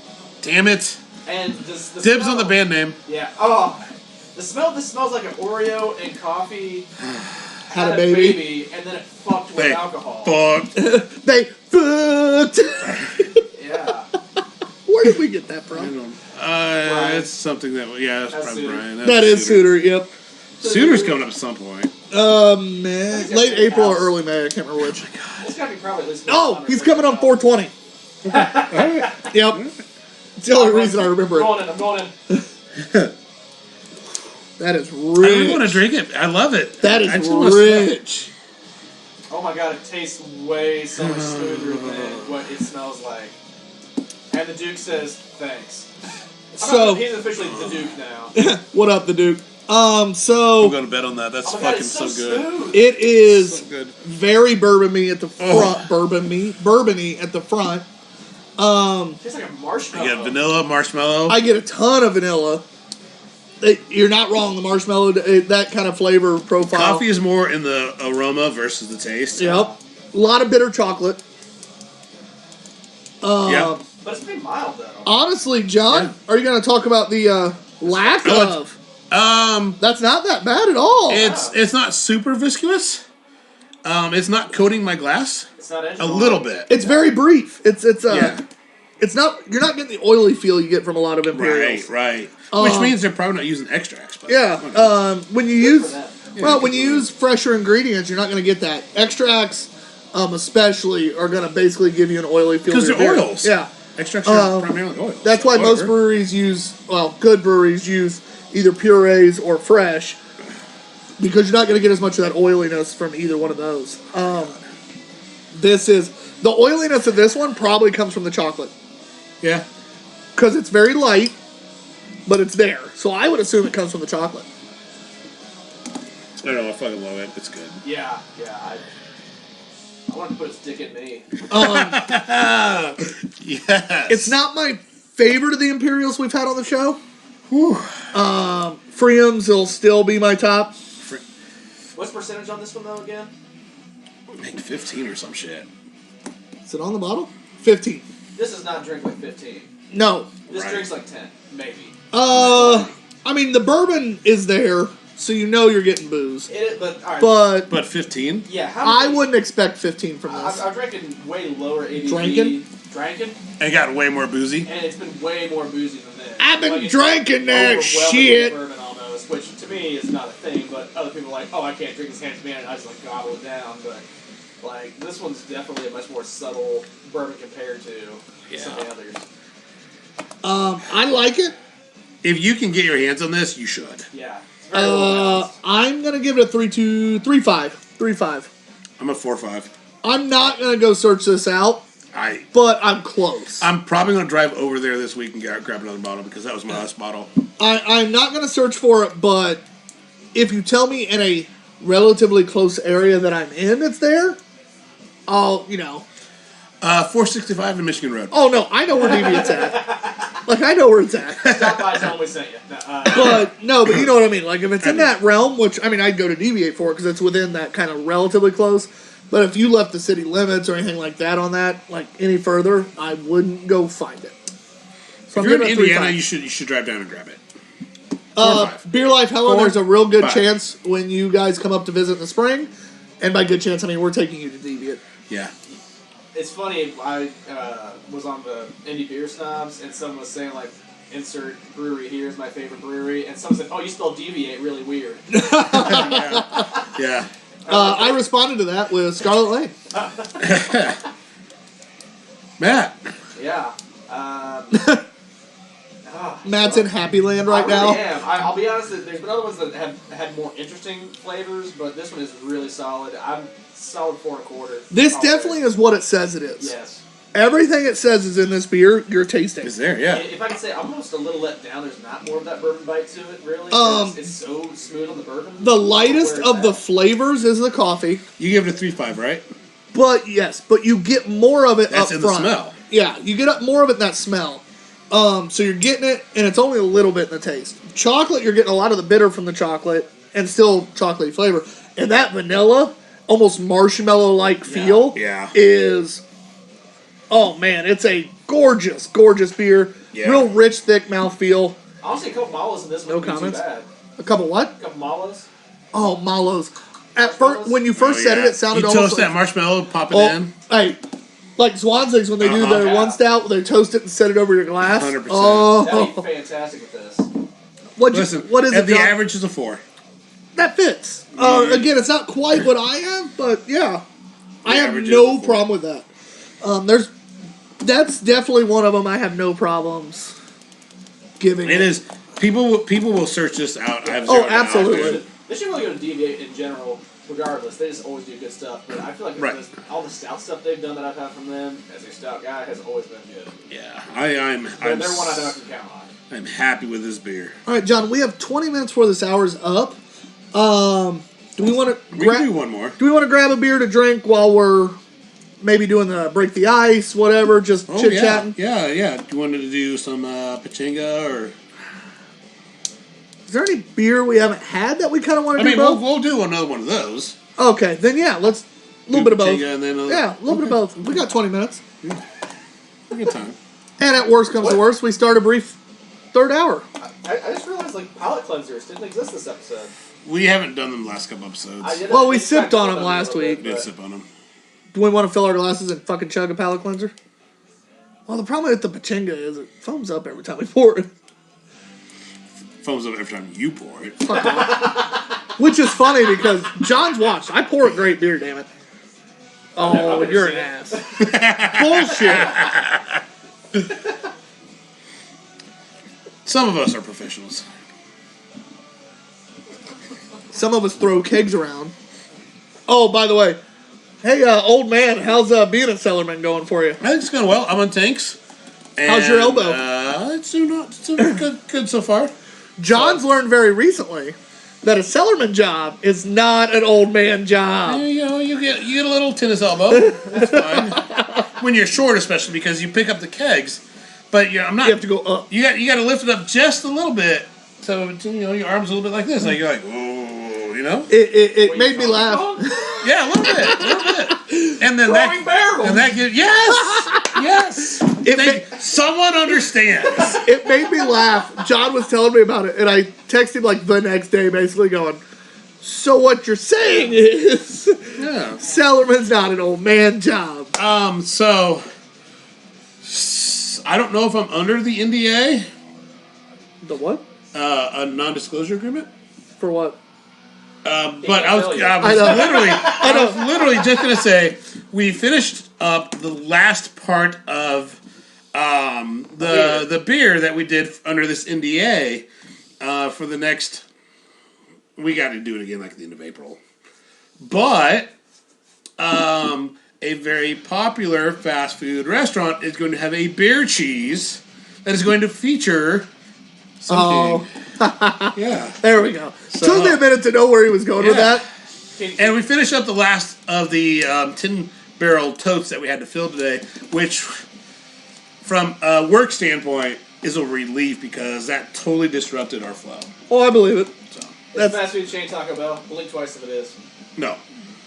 damn it. And the Dibs smell, on the band name. Yeah. Oh, the smell. This smells like an Oreo and coffee. Had a baby. and then it fucked with They alcohol. fucked. They fucked. Yeah. Where did we get that from? It's something that that's That's probably Suter. Brian. That is Suter. Yep. Suter's coming up at some point. Man, late April or early May. I can't remember which. It's gotta be probably at least. Oh, he's coming on 420. Yep. It's the only reason I remember it. I'm going in. That is I really want to rich. drink it. I love it. That I is just wanna smell it. rich. Oh my god, it tastes way so much smoother than what it smells like. And the Duke says thanks. So, He's officially the Duke now. what up, the Duke? I'm So going to bet on that. That's Oh my god, fucking it's so good. smooth. it is So good. very bourbony at the Oh. front. Bourbony at the front. Tastes like a marshmallow. You got vanilla, marshmallow. I get a ton of vanilla. You're not wrong. The marshmallow, that kind of flavor profile. Coffee is more in the aroma versus the taste. Yep. A lot of bitter chocolate. Yep. But it's pretty mild though. Honestly, John, Yeah. are you going to talk about the lack Oh, of? That's not that bad at all. It's not super viscous. It's not coating my glass. It's not edgy. A little bit. It's very brief. It's Yeah. It's not. You're not getting the oily feel you get from a lot of Imperials. Right. Which means they're probably not using extracts. But Yeah. whatever. When you Good use for them. when you use fresher ingredients, you're not going to get that. Extracts, especially, are going to basically give you an oily feel. 'Cause to your they're beer. oils. Yeah. Extracts are primarily oil. That's why most breweries good breweries use either purees or fresh, because you're not going to get as much of that oiliness from either one of those. The oiliness of this one probably comes from the chocolate. Yeah. because it's very light, but it's there. So I would assume it comes from the chocolate. I don't know. I fucking love it. It's good. Yeah. I want to put its dick in me. Yes. It's not my favorite of the Imperials we've had on the show. Whew. Freedom's will still be my top. What's percentage on this one though again? Like 15 or some shit. Is it on the bottle? 15. This does not drink like 15. No. This Right. drinks like 10, maybe. I mean, the bourbon is there, so you know you're getting booze. But all right. But 15? Yeah, I wouldn't expect 15 from this. I'm drinking way lower ABV. Drinking? And got way more boozy. And it's been way more boozy than this. I've been it's drinking that overwhelmingly shit. Bourbon almost, which to me is not a thing, but other people are like, oh, I can't drink this Hands Man, and I just like gobble it down. But like this one's definitely a much more subtle bourbon compared to some of the others. I like it. If you can get your hands on this, you should. Yeah. It's very well balanced. I'm gonna give it a 3.5. 3.5. I'm a 4.5. I'm not gonna go search this out, but I'm close. I'm probably going to drive over there this week and grab another bottle because that was my last bottle. I'm not gonna search for it, but if you tell me in a relatively close area that I'm in, it's there. I'll, 465 in Michigan Road. Oh no, I know where Deviant's at. Like I know where it's at. Stop by, tell them we sent you. But you know what I mean. Like if it's in that realm, which I mean, I'd go to Deviate for it because it's within that kind of relatively close. But if you left the city limits or anything like that on that, like any further, I wouldn't go find it. So If you're in Indiana, you should drive down and grab it. Beer Life Helen, there's a real good 5. chance when you guys come up to visit in the spring, and by good chance, I mean we're taking you to Deviant. Yeah. It's funny, I was on the Indie Beer Snobs, and someone was saying, like, insert brewery here is my favorite brewery, and someone said, oh, you spell deviate really weird. Yeah. I responded to that with Scarlet Lane. Matt. Yeah. Matt's in Happy Land right I now. really am. I'll be honest, there's been other ones that have had more interesting flavors, but this one is really solid. I'm solid 4.25. This definitely is what it says it is. Yes. Everything it says is in this beer, you're tasting. Is there, yeah. If I can say, I'm almost a little let down. There's not more of that bourbon bite to it, really. It's so smooth on the bourbon. The lightest of the flavors is the coffee. You give it a 3.5, right? But you get more of it That's up in front. the smell. Yeah, you get more of it in that smell. So you're getting it, and it's only a little bit in the taste. Chocolate, you're getting a lot of the bitter from the chocolate, and still chocolatey flavor. And that vanilla, almost marshmallow-like feel is... Oh, man, it's a gorgeous, gorgeous beer. Yeah. Real rich, thick mouthfeel. Honestly, a couple malos in this one No wouldn't be comments? too bad. A couple what? A couple malos. Oh, Malos. At first, when you first said it sounded you almost toast like... that marshmallow, pop it in. Hey, like Swanzig's when they do their one stout, they toast it and set it over your glass. 100%. Oh, That'd be fantastic with this. what is it? The John? average is a 4. That fits. Again, it's not quite what I have, but yeah, I have average no is a 4. problem with that. That's definitely one of them. I have no problems giving. It is. People will search this out. I have Oh, zero absolutely. doubt. They should really go to Deviate in general, regardless. They just always do good stuff. But I feel like all the stout stuff they've done that I've had from them as a stout guy has always been good. Yeah, I'm They're one I know I can count on. I'm happy with this beer. All right, John. We have 20 minutes before this hour's up. Do we want to? We can do one more. Do we want to grab a beer to drink while we're maybe doing the break the ice, whatever, just chit chatting? Yeah. Do you want to do some pachinga or? Is there any beer we haven't had that we kind of want to do both? We'll do another one of those. Okay, then let's a little bit of both. Pachinga and then a little bit of both. We got 20 minutes. Good time. And at worst comes to worst, we start a brief third hour. I just realized, palate cleansers didn't exist this episode. We haven't done them the last couple episodes. Well, we sipped on them last week. We did sip on them. Do we want to fill our glasses and fucking chug a palate cleanser? Well, the problem with the pachinga is it foams up every time we pour it. Foams up every time you pour it. Fuck off. Which is funny because John's watched. I pour a great beer, damn it. Oh, you're an ass. Bullshit. Some of us are professionals. Some of us throw kegs around. Oh, by the way, hey, old man, how's being at Cellarman going for you? I think it's going well. I'm on tanks. How's your elbow? it's doing good so far. John's learned very recently that a cellarman job is not an old man job. You get a little tennis elbow. That's fine. When you're short, especially because you pick up the kegs. But I'm not. You have to go up. You got to lift it up just a little bit. So your arms a little bit like this. Like you're like, oh, It made me laugh. Yeah, a little bit. And then that gives yes. Someone understands. It made me laugh. John was telling me about it, and I texted him like the next day, basically going, "So what you're saying is, cellarman's not an old man job." So I don't know if I'm under the NDA. The what? A non-disclosure agreement. For what? But I was literally just gonna say we finished up the last part of the beer that we did under this NDA for the next. We got to do it again like at the end of April, but a very popular fast food restaurant is going to have a beer cheese that is going to feature something. Yeah. There we go. Took me a minute to know where he was going with that. And we finished up the last of the 10-barrel totes that we had to fill today, which, from a work standpoint, is a relief because that totally disrupted our flow. Oh, I believe it. So It's fast food chain Taco Bell. Blink twice if it is. no.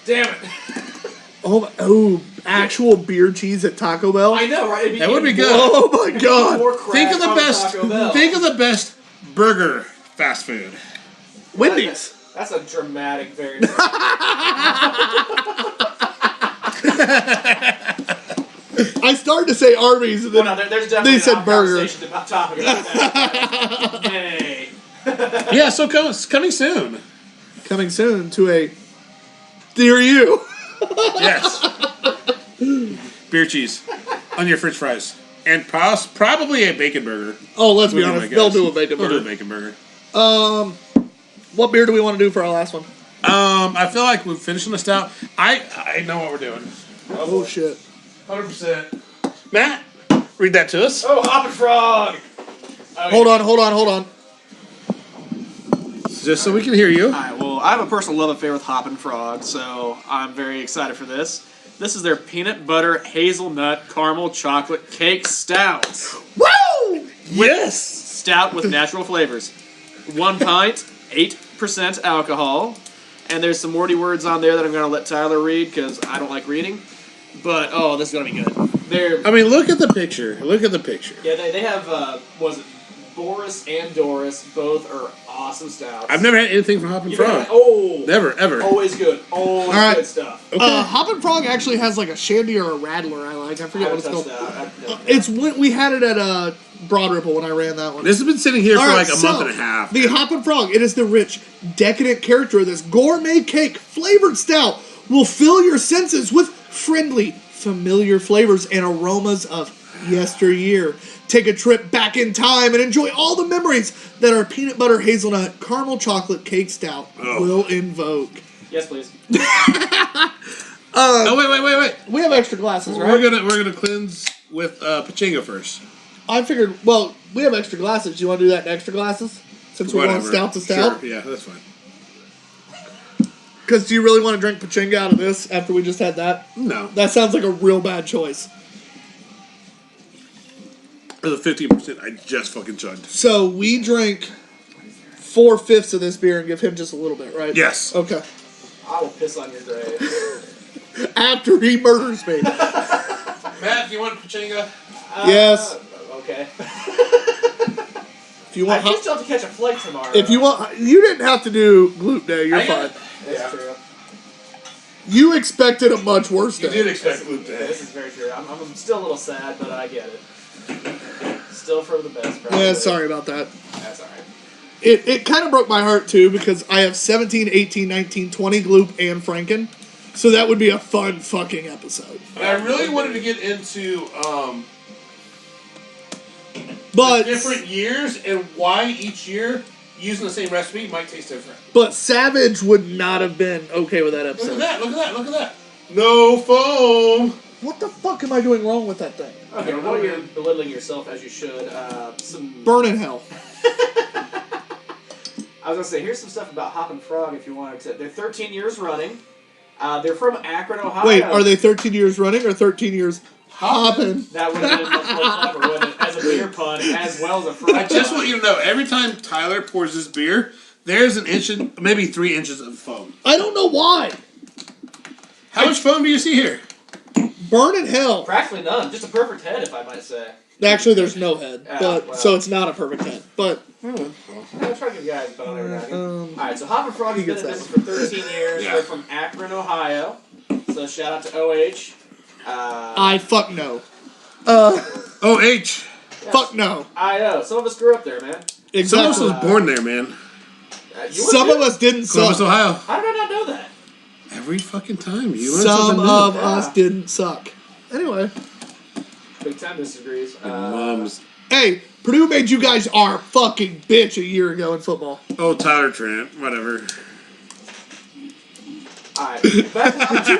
Damn it. Actual beer cheese at Taco Bell? I know, right? That would be good. Oh my god. More crap Think of the on best. Taco Bell. Think of the best burger fast food. Wendy's. That's a dramatic variant. I started to say Arby's, and then there's definitely they said an burger. conversation topic about that. Hey. Yeah, so coming soon. Coming soon to a Dear You. Yes. Beer cheese on your French fries. And probably a bacon burger. Oh, let's be Would honest. my They'll guess. do a bacon They'll burger. do a bacon burger. What beer do we want to do for our last one? I feel like we're finishing the stout. I know what we're doing. Oh shit. 100%. Matt, read that to us. Oh, Hoppin' Frog! Hold on. Just so we can hear you. Alright, well, I have a personal love affair with Hoppin' Frog, so I'm very excited for this. This is their peanut butter hazelnut caramel chocolate cake stout. Woo! Yes! Stout with natural flavors. 1 pint, 8% alcohol. And there's some wordy words on there that I'm going to let Tyler read because I don't like reading. But, oh, this is going to be good. Look at the picture. Yeah, they have, was it Boris and Doris? Both are awesome stouts. I've never had anything from Hoppin' Frog. Never, ever. Always good. Always right. good stuff. Okay. Hoppin' Frog actually has like a shandy or a rattler I like. I forget what it's called. That. It's when we had it at Broad Ripple when I ran that one. This has been sitting here for All like right, a month and a half. The Hoppin' Frog, it is the rich, decadent character of this gourmet cake flavored stout will fill your senses with friendly, familiar flavors and aromas of yesteryear. Take a trip back in time and enjoy all the memories that our peanut butter hazelnut caramel chocolate cake stout will invoke. Yes, please. Wait. We have extra glasses, right? We're gonna cleanse with Pachinga first. I figured, well, we have extra glasses. You want to do that in extra glasses? Since we're going stout to stout? Sure, yeah, that's fine. Because do you really want to drink Pachinga out of this after we just had that? No. That sounds like a real bad choice. For the 15% I just fucking chugged. So we drink 4/5 of this beer and give him just a little bit, right? Yes. Okay. I will piss on your grave. After he murders me. Matt, do you want Pachinga? Yes. Okay. If you I want, still have to catch a flight tomorrow. if you want, you didn't have to do glute day. You're fine. That's true. You expected a much worse You day. did expect glute day. This is very true. I'm still a little sad, but I get it. Still for the best. Probably. Yeah, sorry about that. That's alright. It kind of broke my heart too because I have 17, 18, 19, 20 Gloop and Franken. So that would be a fun fucking episode. And I really wanted to get into But different years and why each year using the same recipe might taste different. But Savage would not have been okay with that Look at episode. that, look at that, look at that. No foam. What the fuck am I doing wrong with that thing? Okay, well, you're belittling yourself as you should. Burn in hell. I was gonna say, here's some stuff about Hoppin' Frog if you wanted to. They're 13 years running. They're from Akron, Ohio. Wait, are they 13 years running or 13 years hopping? That would have been much more clever, wouldn't it? As a beer pun, as well as a frog. I just want you to know, every time Tyler pours this beer, there's an inch, maybe 3 inches of foam. I don't know why. How much foam do you see here? Burn in hell. Practically none. Just a perfect head, if I might say. Actually, there's no head, but well. so it's not a perfect head. But I'm trying to give you guys a bone every now and again. Alright, so Hoppin' Frog has been in gets business for 13 years. Yeah. They're from Akron, Ohio. So shout out to OH. I fuck no. OH. Fuck no. IO. Some of us grew up there, man. Some of us Exactly. was born there, man. You were Some too? of us didn't Columbus, suck. Ohio. How did I not know that? Every fucking time. You learn Some something new. of Yeah. us didn't suck. Anyway. Big Ten disagrees. Mums. Hey, Purdue made you guys our fucking bitch a year ago in football. Oh, Tyler Trent. Whatever. Alright. Did You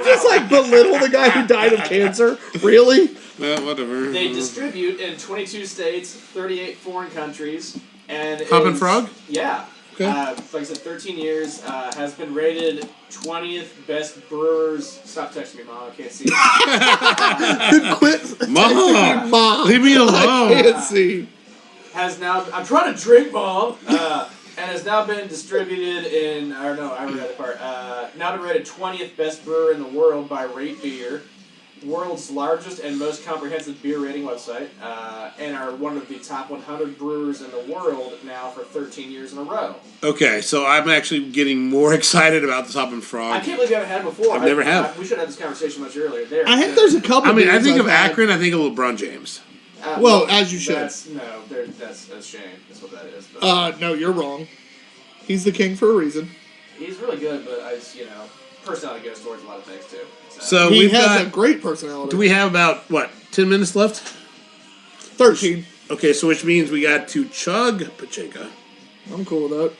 just like belittle the guy who died of cancer? Really? Well, whatever. They distribute in 22 states, 38 foreign countries, and Hoppin' is- Frog? Yeah. Okay. Like I said, 13 years, has been rated 20th best brewers. Stop texting me, Mom. I can't see. Quit. Mom! Mom. Leave me I alone. can't see. Has now, I'm trying to drink, Mom, and has now been distributed in, or no, I read that part, now been rated 20th best brewer in the world by Rate Beer, world's largest and most comprehensive beer rating website, and are one of the top 100 brewers in the world now for 13 years in a row. Okay, so I'm actually getting more excited about the Hoppin' Frog. I can't believe you haven't had it before. I've never had. We should have had this conversation much earlier. There. I think there's a couple. I mean, I beers think of I've had. Akron, I think of LeBron James. Well, as you should. That's Shane. That's what that is. But No, you're wrong. He's the king for a reason. he's really good, but personality goes towards a lot of things too. So He we've has got. a great personality. Do we have about, 10 minutes left? 13. Okay, so which means we got to chug Pachinko. I'm cool with that.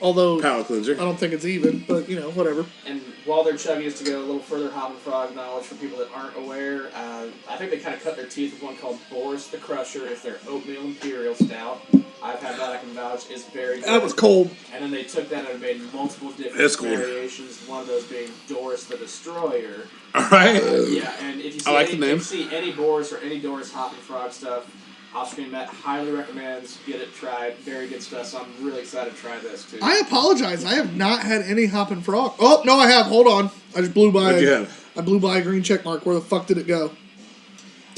Although, Palate cleanser. I don't think it's even, but, whatever. And while they're chugging, just to go a little further Hoppin' Frog knowledge for people that aren't aware, I think they kind of cut their teeth with one called Boris the Crusher. It's their oatmeal imperial stout. I've had that. I can vouch. It's very good. That was cold. And then they took that and made multiple different That's cool. variations. One of those being Doris the Destroyer. All right. Yeah, and if you see, I like the if name. you see any Boris or any Doris Hoppin' Frog stuff, Off-Screen Matt highly recommends. Get it tried. Very good stuff. So I'm really excited to try this too. I apologize. I have not had any Hoppin' Frog. Oh, no, I have. Hold on. I just blew by. What'd you have? I blew by a green check mark. Where the fuck did it go?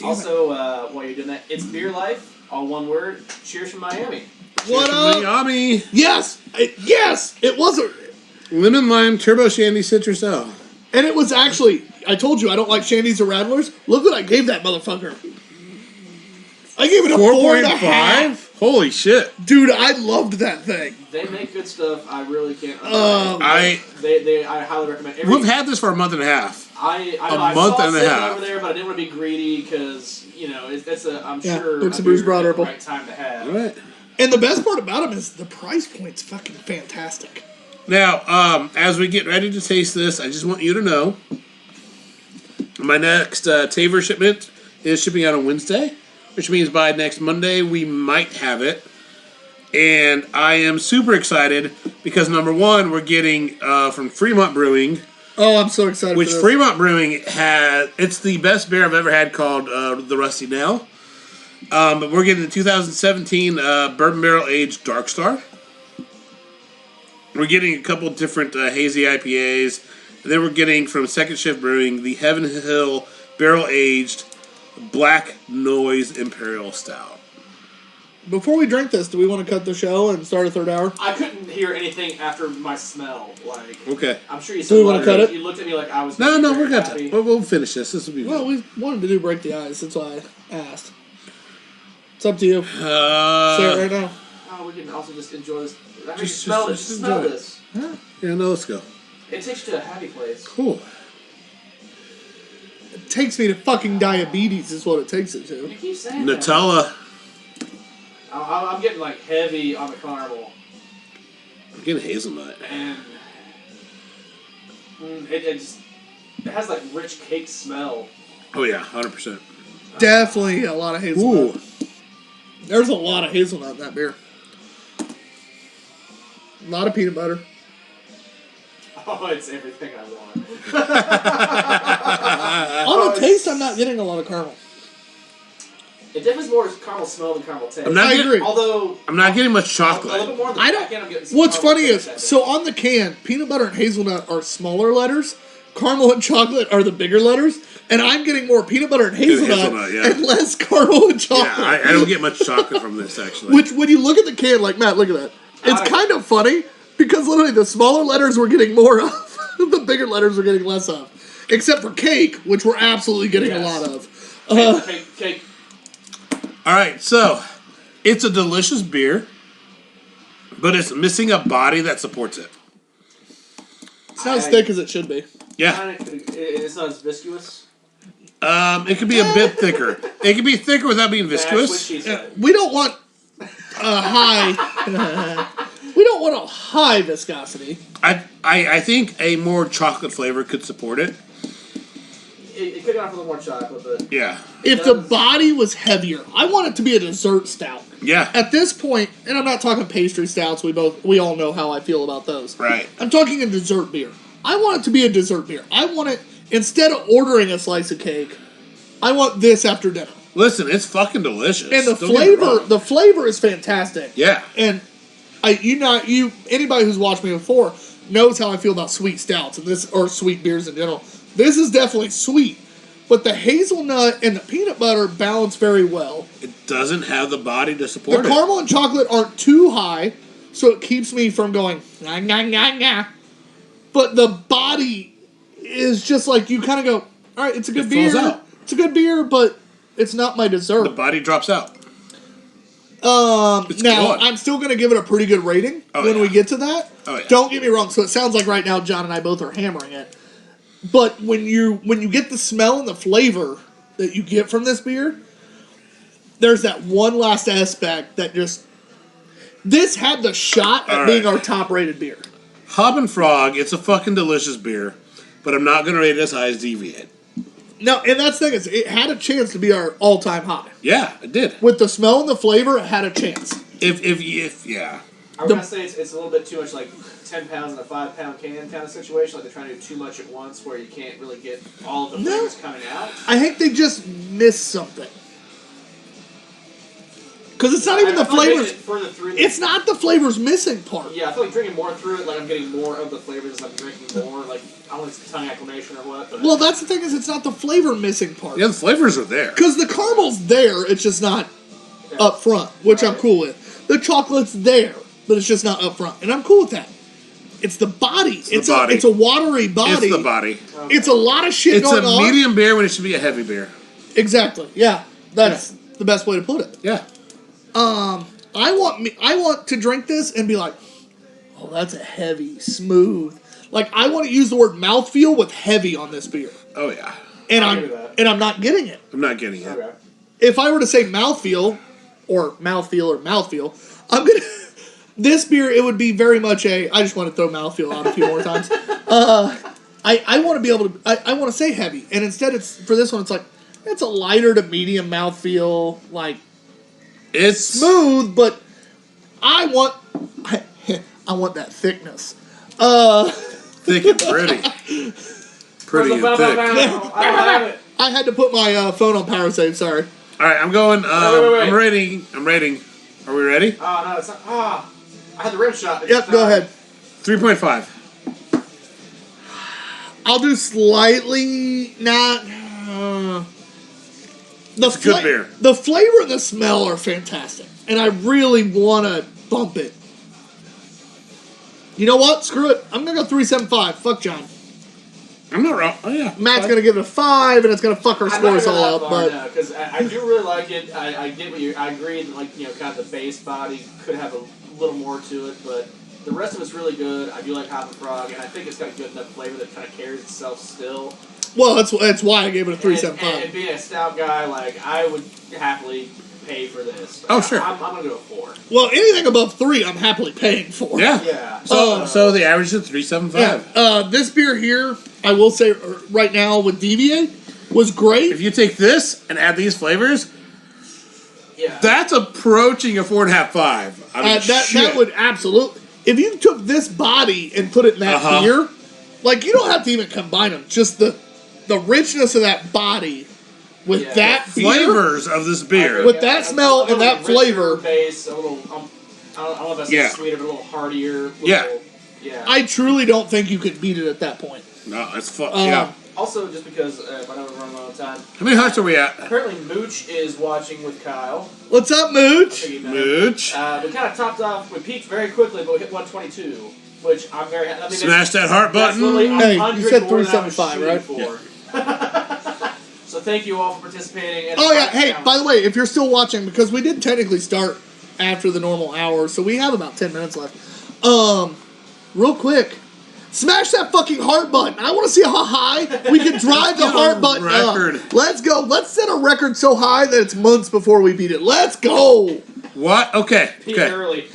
Also, while you're doing that, it's Beer Life. All one word. Cheers from Miami. What up? Yummy. Yes! It was a... Lemon lime turbo shandy citrus ale. And it was actually... I told you I don't like shandies or rattlers. Look what I gave that motherfucker. I gave it a 4.5. Holy shit! Dude, I loved that thing. They make good stuff. I really can't. I highly recommend. we've had this for a month and a half. I a month saw and a it sitting half. over there, but I didn't want to be greedy because I'm Yeah, sure Books and a Brews beer brought at the Purple. right time to have. All right. And the best part about them is the price point's fucking fantastic. Now, as we get ready to taste this, I just want you to know my next Taver shipment is shipping out on Wednesday, which means by next Monday we might have it. And I am super excited because, number one, we're getting from Fremont Brewing, Oh, I'm so excited which for this. Fremont Brewing has. It's the best beer I've ever had called the Rusty Nail. But we're getting the 2017 Bourbon Barrel Aged Dark Star. We're getting a couple different hazy IPAs. And then we're getting from Second Shift Brewing the Heaven Hill Barrel Aged Black Noise Imperial Stout. Before we drink this, do we want to cut the show and start a third hour? I couldn't hear anything after my smell. Okay. I'm sure you Do said we wanna cut it? You looked at me like I was. No, we're very good. happy. We'll finish this. This will be Well, we wanted to do Break the Ice. That's why I asked. It's up to you. Say it right now. Oh, we can also just enjoy this. I mean, Just smell enjoy it. this. Yeah, no, let's go. It takes you to a happy place. Cool. It takes me to fucking diabetes is what it takes it to. You keep saying that. Nutella. I'm getting like heavy on the caramel, I'm getting hazelnut. and it has like rich cake smell. Oh yeah, 100%. Definitely a lot of hazelnut. Ooh. There's a lot of hazelnut in that beer. A lot of peanut butter. Oh, it's everything I want. On the taste, I'm not getting a lot of caramel. It definitely more caramel smell than caramel taste. I agree. Although I'm not getting much a little chocolate. bit more on the I back don't. end, I'm getting some What's caramel funny taste, I is, think. so on the can, peanut butter and hazelnut are smaller letters. Caramel and chocolate are the bigger letters, and I'm getting more peanut butter and hazelnut, yeah. and less caramel and chocolate. Yeah, I don't get much chocolate from this, actually. Which, when you look at the can, like, Matt, look at that. It's kind of funny, because literally the smaller letters we're getting more of, the bigger letters we're getting less of. Except for cake, which we're absolutely getting a lot of. Cake. All right, so it's a delicious beer, but it's missing a body that supports it. It's not as thick as it should be. Yeah. It's not as viscous. It could be a bit thicker. It could be thicker without being That's what viscous. she said. We don't want a high... we don't want a high viscosity. I think a more chocolate flavor could support it. It could go off a little more chocolate, but Yeah. If the body was heavier, I want it to be a dessert stout. Yeah. At this point, and I'm not talking pastry stouts, we all know how I feel about those. Right. I'm talking a dessert beer. I want it to be a dessert beer. I want it, instead of ordering a slice of cake, I want this after dinner. Listen, it's fucking delicious. And Don't get me wrong. the flavor is fantastic. Yeah. And anybody who's watched me before knows how I feel about sweet stouts or sweet beers in general. This is definitely sweet, but the hazelnut and the peanut butter balance very well. It doesn't have the body to support The it. caramel and chocolate aren't too high, so it keeps me from going nah, nah, nah, nah. But the body is just like, you kind of go, all right, it's a good It beer. falls out. It's a good beer, but it's not my dessert. The body drops out. It's Now, good. I'm still going to give it a pretty good rating when yeah. we get to that. Oh, yeah. Don't get me wrong. So it sounds like right now John and I both are hammering it. But when you get the smell and the flavor that you get from this beer, there's that one last aspect that just... This had the shot at All being right. our top-rated beer. Hop and Frog, it's a fucking delicious beer, but I'm not going to rate it as high as Deviate. No, and that's the thing is, it had a chance to be our all-time high. Yeah, it did. With the smell and the flavor, it had a chance. If yeah. I was gonna say it's a little bit too much like 10 pounds in a 5-pound can kind of situation. Like they're trying to do too much at once, where you can't really get all of the flavors coming out. I think they just missed something. Because it's not even the I feel like flavors. making it further through the- It's not the flavors missing part. Yeah, I feel like drinking more through it, like I'm getting more of the flavors as I'm drinking more. Like I don't know if it's tongue acclimation or what. But Well, that's the thing is, it's not the flavor missing part. Yeah, the flavors are there. Because the caramel's there, it's just not up front, which I'm cool with. The chocolate's there, but it's just not up front, and I'm cool with that. It's the body. It's the body. a watery body. It's the body. Okay. It's a lot of shit It's going a on. medium beer when it should be a heavy beer. Exactly. Yeah, that's the best way to put it. Yeah. I want to drink this and be like, oh, that's a heavy, smooth. Like, I want to use the word mouthfeel with heavy on this beer. Oh yeah. And I'll give you that. I'm not getting it. I'm not getting it. Okay. If I were to say mouthfeel, I'm gonna this beer, it would be very much I just want to throw mouthfeel out a few more times. I want to be able to I want to say heavy, and instead for this one it's like it's a lighter to medium mouthfeel, like It's smooth, but I want that thickness. thick and pretty. Pretty and thick. I don't have it. I had to put my phone on power save. Sorry. All right, I'm going. Wait. I'm rating. Are we ready? Oh no, it's not. I had the rim shot. Yep. Go ahead. 3.5. I'll do slightly not. It's a good beer. The flavor and the smell are fantastic, and I really want to bump it. You know what? Screw it. I'm gonna go 3.75. Fuck John. I'm not wrong. Oh yeah. Matt's gonna give it a 5, and it's gonna fuck our I'm not scores gonna all go up. that far, But no, because I do really like it. I get what I agree that kind of the base body could have a little more to it, but the rest of it's really good. I do like Hop and Frog, and I think it's got a good enough flavor that kind of carries itself still. well, that's why I gave it a And 3.75. being a stout guy, like I would happily pay for this. Oh, sure. I'm gonna go 4. Well, anything above 3, I'm happily paying for. Yeah. Yeah. So the average is 3.75. Yeah. This beer here, I will say right now with Deviate, was great. If you take this and add these flavors, Yeah. that's approaching a 4.5, 5. I mean, that would absolutely. If you took this body and put it in that beer, like you don't have to even combine them. Just the richness of that body with that flavors of this beer, with that smell and that flavor. Base, a little. I don't know if that's sweeter, but a little heartier. Yeah. I truly don't think you could beat it at that point. No, it's fun. Yeah. Also, just because I know we're running out of time. How many hearts are we at? Apparently, Mooch is watching with Kyle. What's up, Mooch? Mooch. We kind of topped off. We peaked very quickly, but we hit 122, which I'm very happy. I mean, Smash that heart button. Hey, you said 375, right? Yeah. So thank you all for participating. Oh yeah. Hey, by the way, if you're still watching, because we did technically start after the normal hour, so we have about 10 minutes left. Real quick. Smash that fucking heart button. I want to see how high we can drive the heart button up. Let's go. Let's set a record so high that it's months before we beat it. Let's go. What? Okay. Early.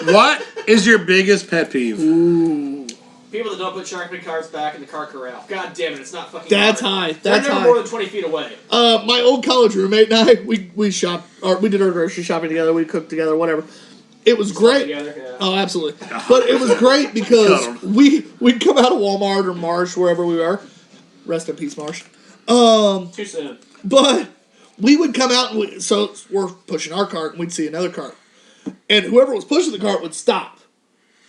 What is your biggest pet peeve? Ooh. People that don't put shark fin carts back in the car corral. God damn it, it's not fucking That's hard. high. That's They're never high. more than 20 feet away. My old college roommate and I, we shop, or we did our grocery shopping together. We cooked together, whatever. It was great. Together, yeah. Oh, absolutely. But it was great because we'd come out of Walmart or Marsh, wherever we were. Rest in peace, Marsh. Too soon. But we would come out, and so we're pushing our cart, and we'd see another cart. And whoever was pushing the cart would stop.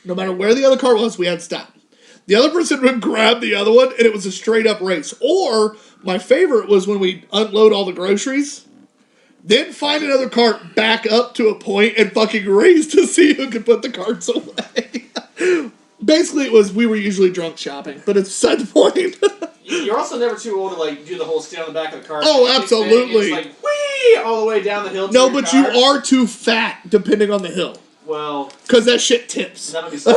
No matter where the other cart was, we had to stop. The other person would grab the other one, and it was a straight-up race. Or, my favorite was when we unload all the groceries, then find another cart back up to a point and fucking race to see who could put the carts away. Basically, it was we were usually drunk shopping, but it's beside the point. You're also never too old to like do the whole stand on the back of the car. Oh, absolutely. It's like whee all the way down the hill. No, but you are too fat depending on the hill. Well, because that shit tips. That'll be so.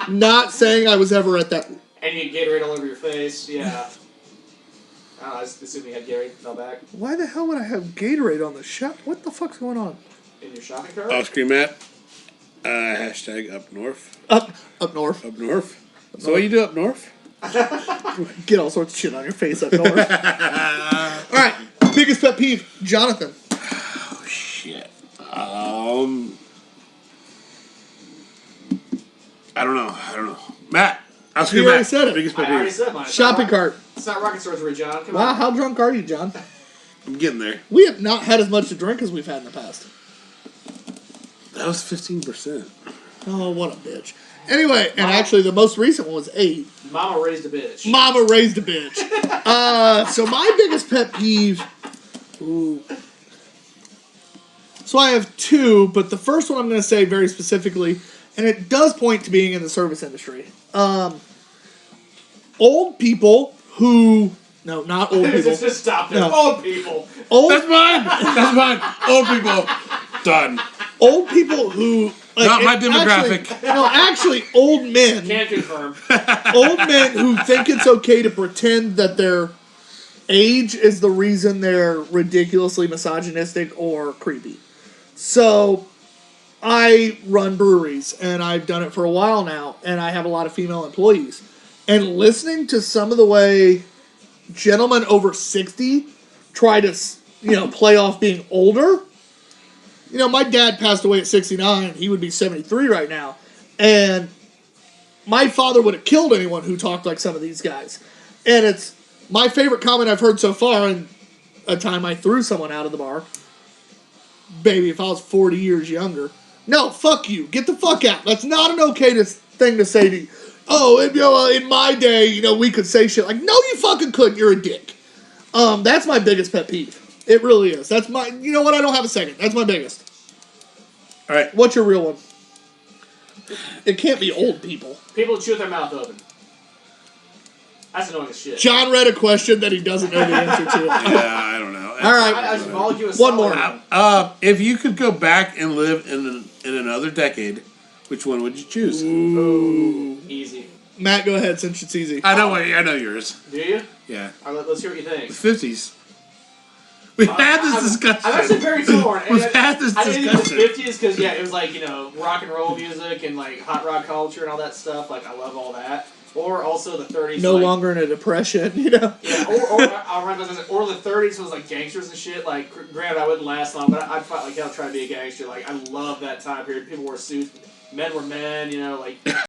Not saying I was ever at that. And you get Gatorade all over your face. Yeah. I assume you had Gatorade fell back. Why the hell would I have Gatorade on the shop? What the fuck's going on? In your shopping cart? Off screen, Matt. Hashtag up north. Up north. Up north. So what you do up north? Get all sorts of shit on your face up north. All right. Biggest pet peeve, Jonathan. Oh shit. I don't know. Matt. I'll scream already Matt. said it. Biggest pet I already peeve. said mine. Shopping cart. It's not rocket surgery, John. Come Wow, on. how drunk are you, John? I'm getting there. We have not had as much to drink as we've had in the past. That was 15%. Oh, what a bitch. Anyway, and actually the most recent one was 8. Mama raised a bitch. Mama raised a bitch. So my biggest pet peeve... Ooh. So I have 2, but the first one I'm going to say very specifically, and it does point to being in the service industry. Old people who... No, not old people. Just stop there. No. Old people. That's mine. Old people. Done. Old people who... Like, Not my demographic. Actually, old men. Can't confirm. Old men who think it's okay to pretend that their age is the reason they're ridiculously misogynistic or creepy. So, I run breweries, and I've done it for a while now, and I have a lot of female employees. And listening to some of the way gentlemen over 60 try to, play off being older. My dad passed away at 69. He would be 73 right now. And my father would have killed anyone who talked like some of these guys. And it's my favorite comment I've heard so far, and a time I threw someone out of the bar. Baby, if I was 40 years younger. No, fuck you. Get the fuck out. That's not an okay thing to say to you. Oh, in my day, we could say shit like, no, you fucking couldn't. You're a dick. That's my biggest pet peeve. It really is. That's my... You know what? I don't have a second. That's my biggest. All right. What's your real one? It can't be old people. People chew with their mouth open. That's annoying as shit. John read a question that he doesn't know the answer to. Yeah, I don't know. All right. I just followed you a One more. If you could go back and live in another decade, which one would you choose? Ooh. Easy. Matt, go ahead since it's easy. I know yours. Do you? Yeah. All right, let's hear what you think. The 50s. We've had this discussion. I'm actually very torn. We've had this I think discussion. the 50s because it was like rock and roll music and like hot rod culture and all that stuff. Like I love all that. Or also the 30s. No longer in a depression, Yeah, or the 30s was like gangsters and shit. Like granted, I wouldn't last long, but I'd fight like hell trying to be a gangster. Like I love that time period. People wore suits. Men were men. Like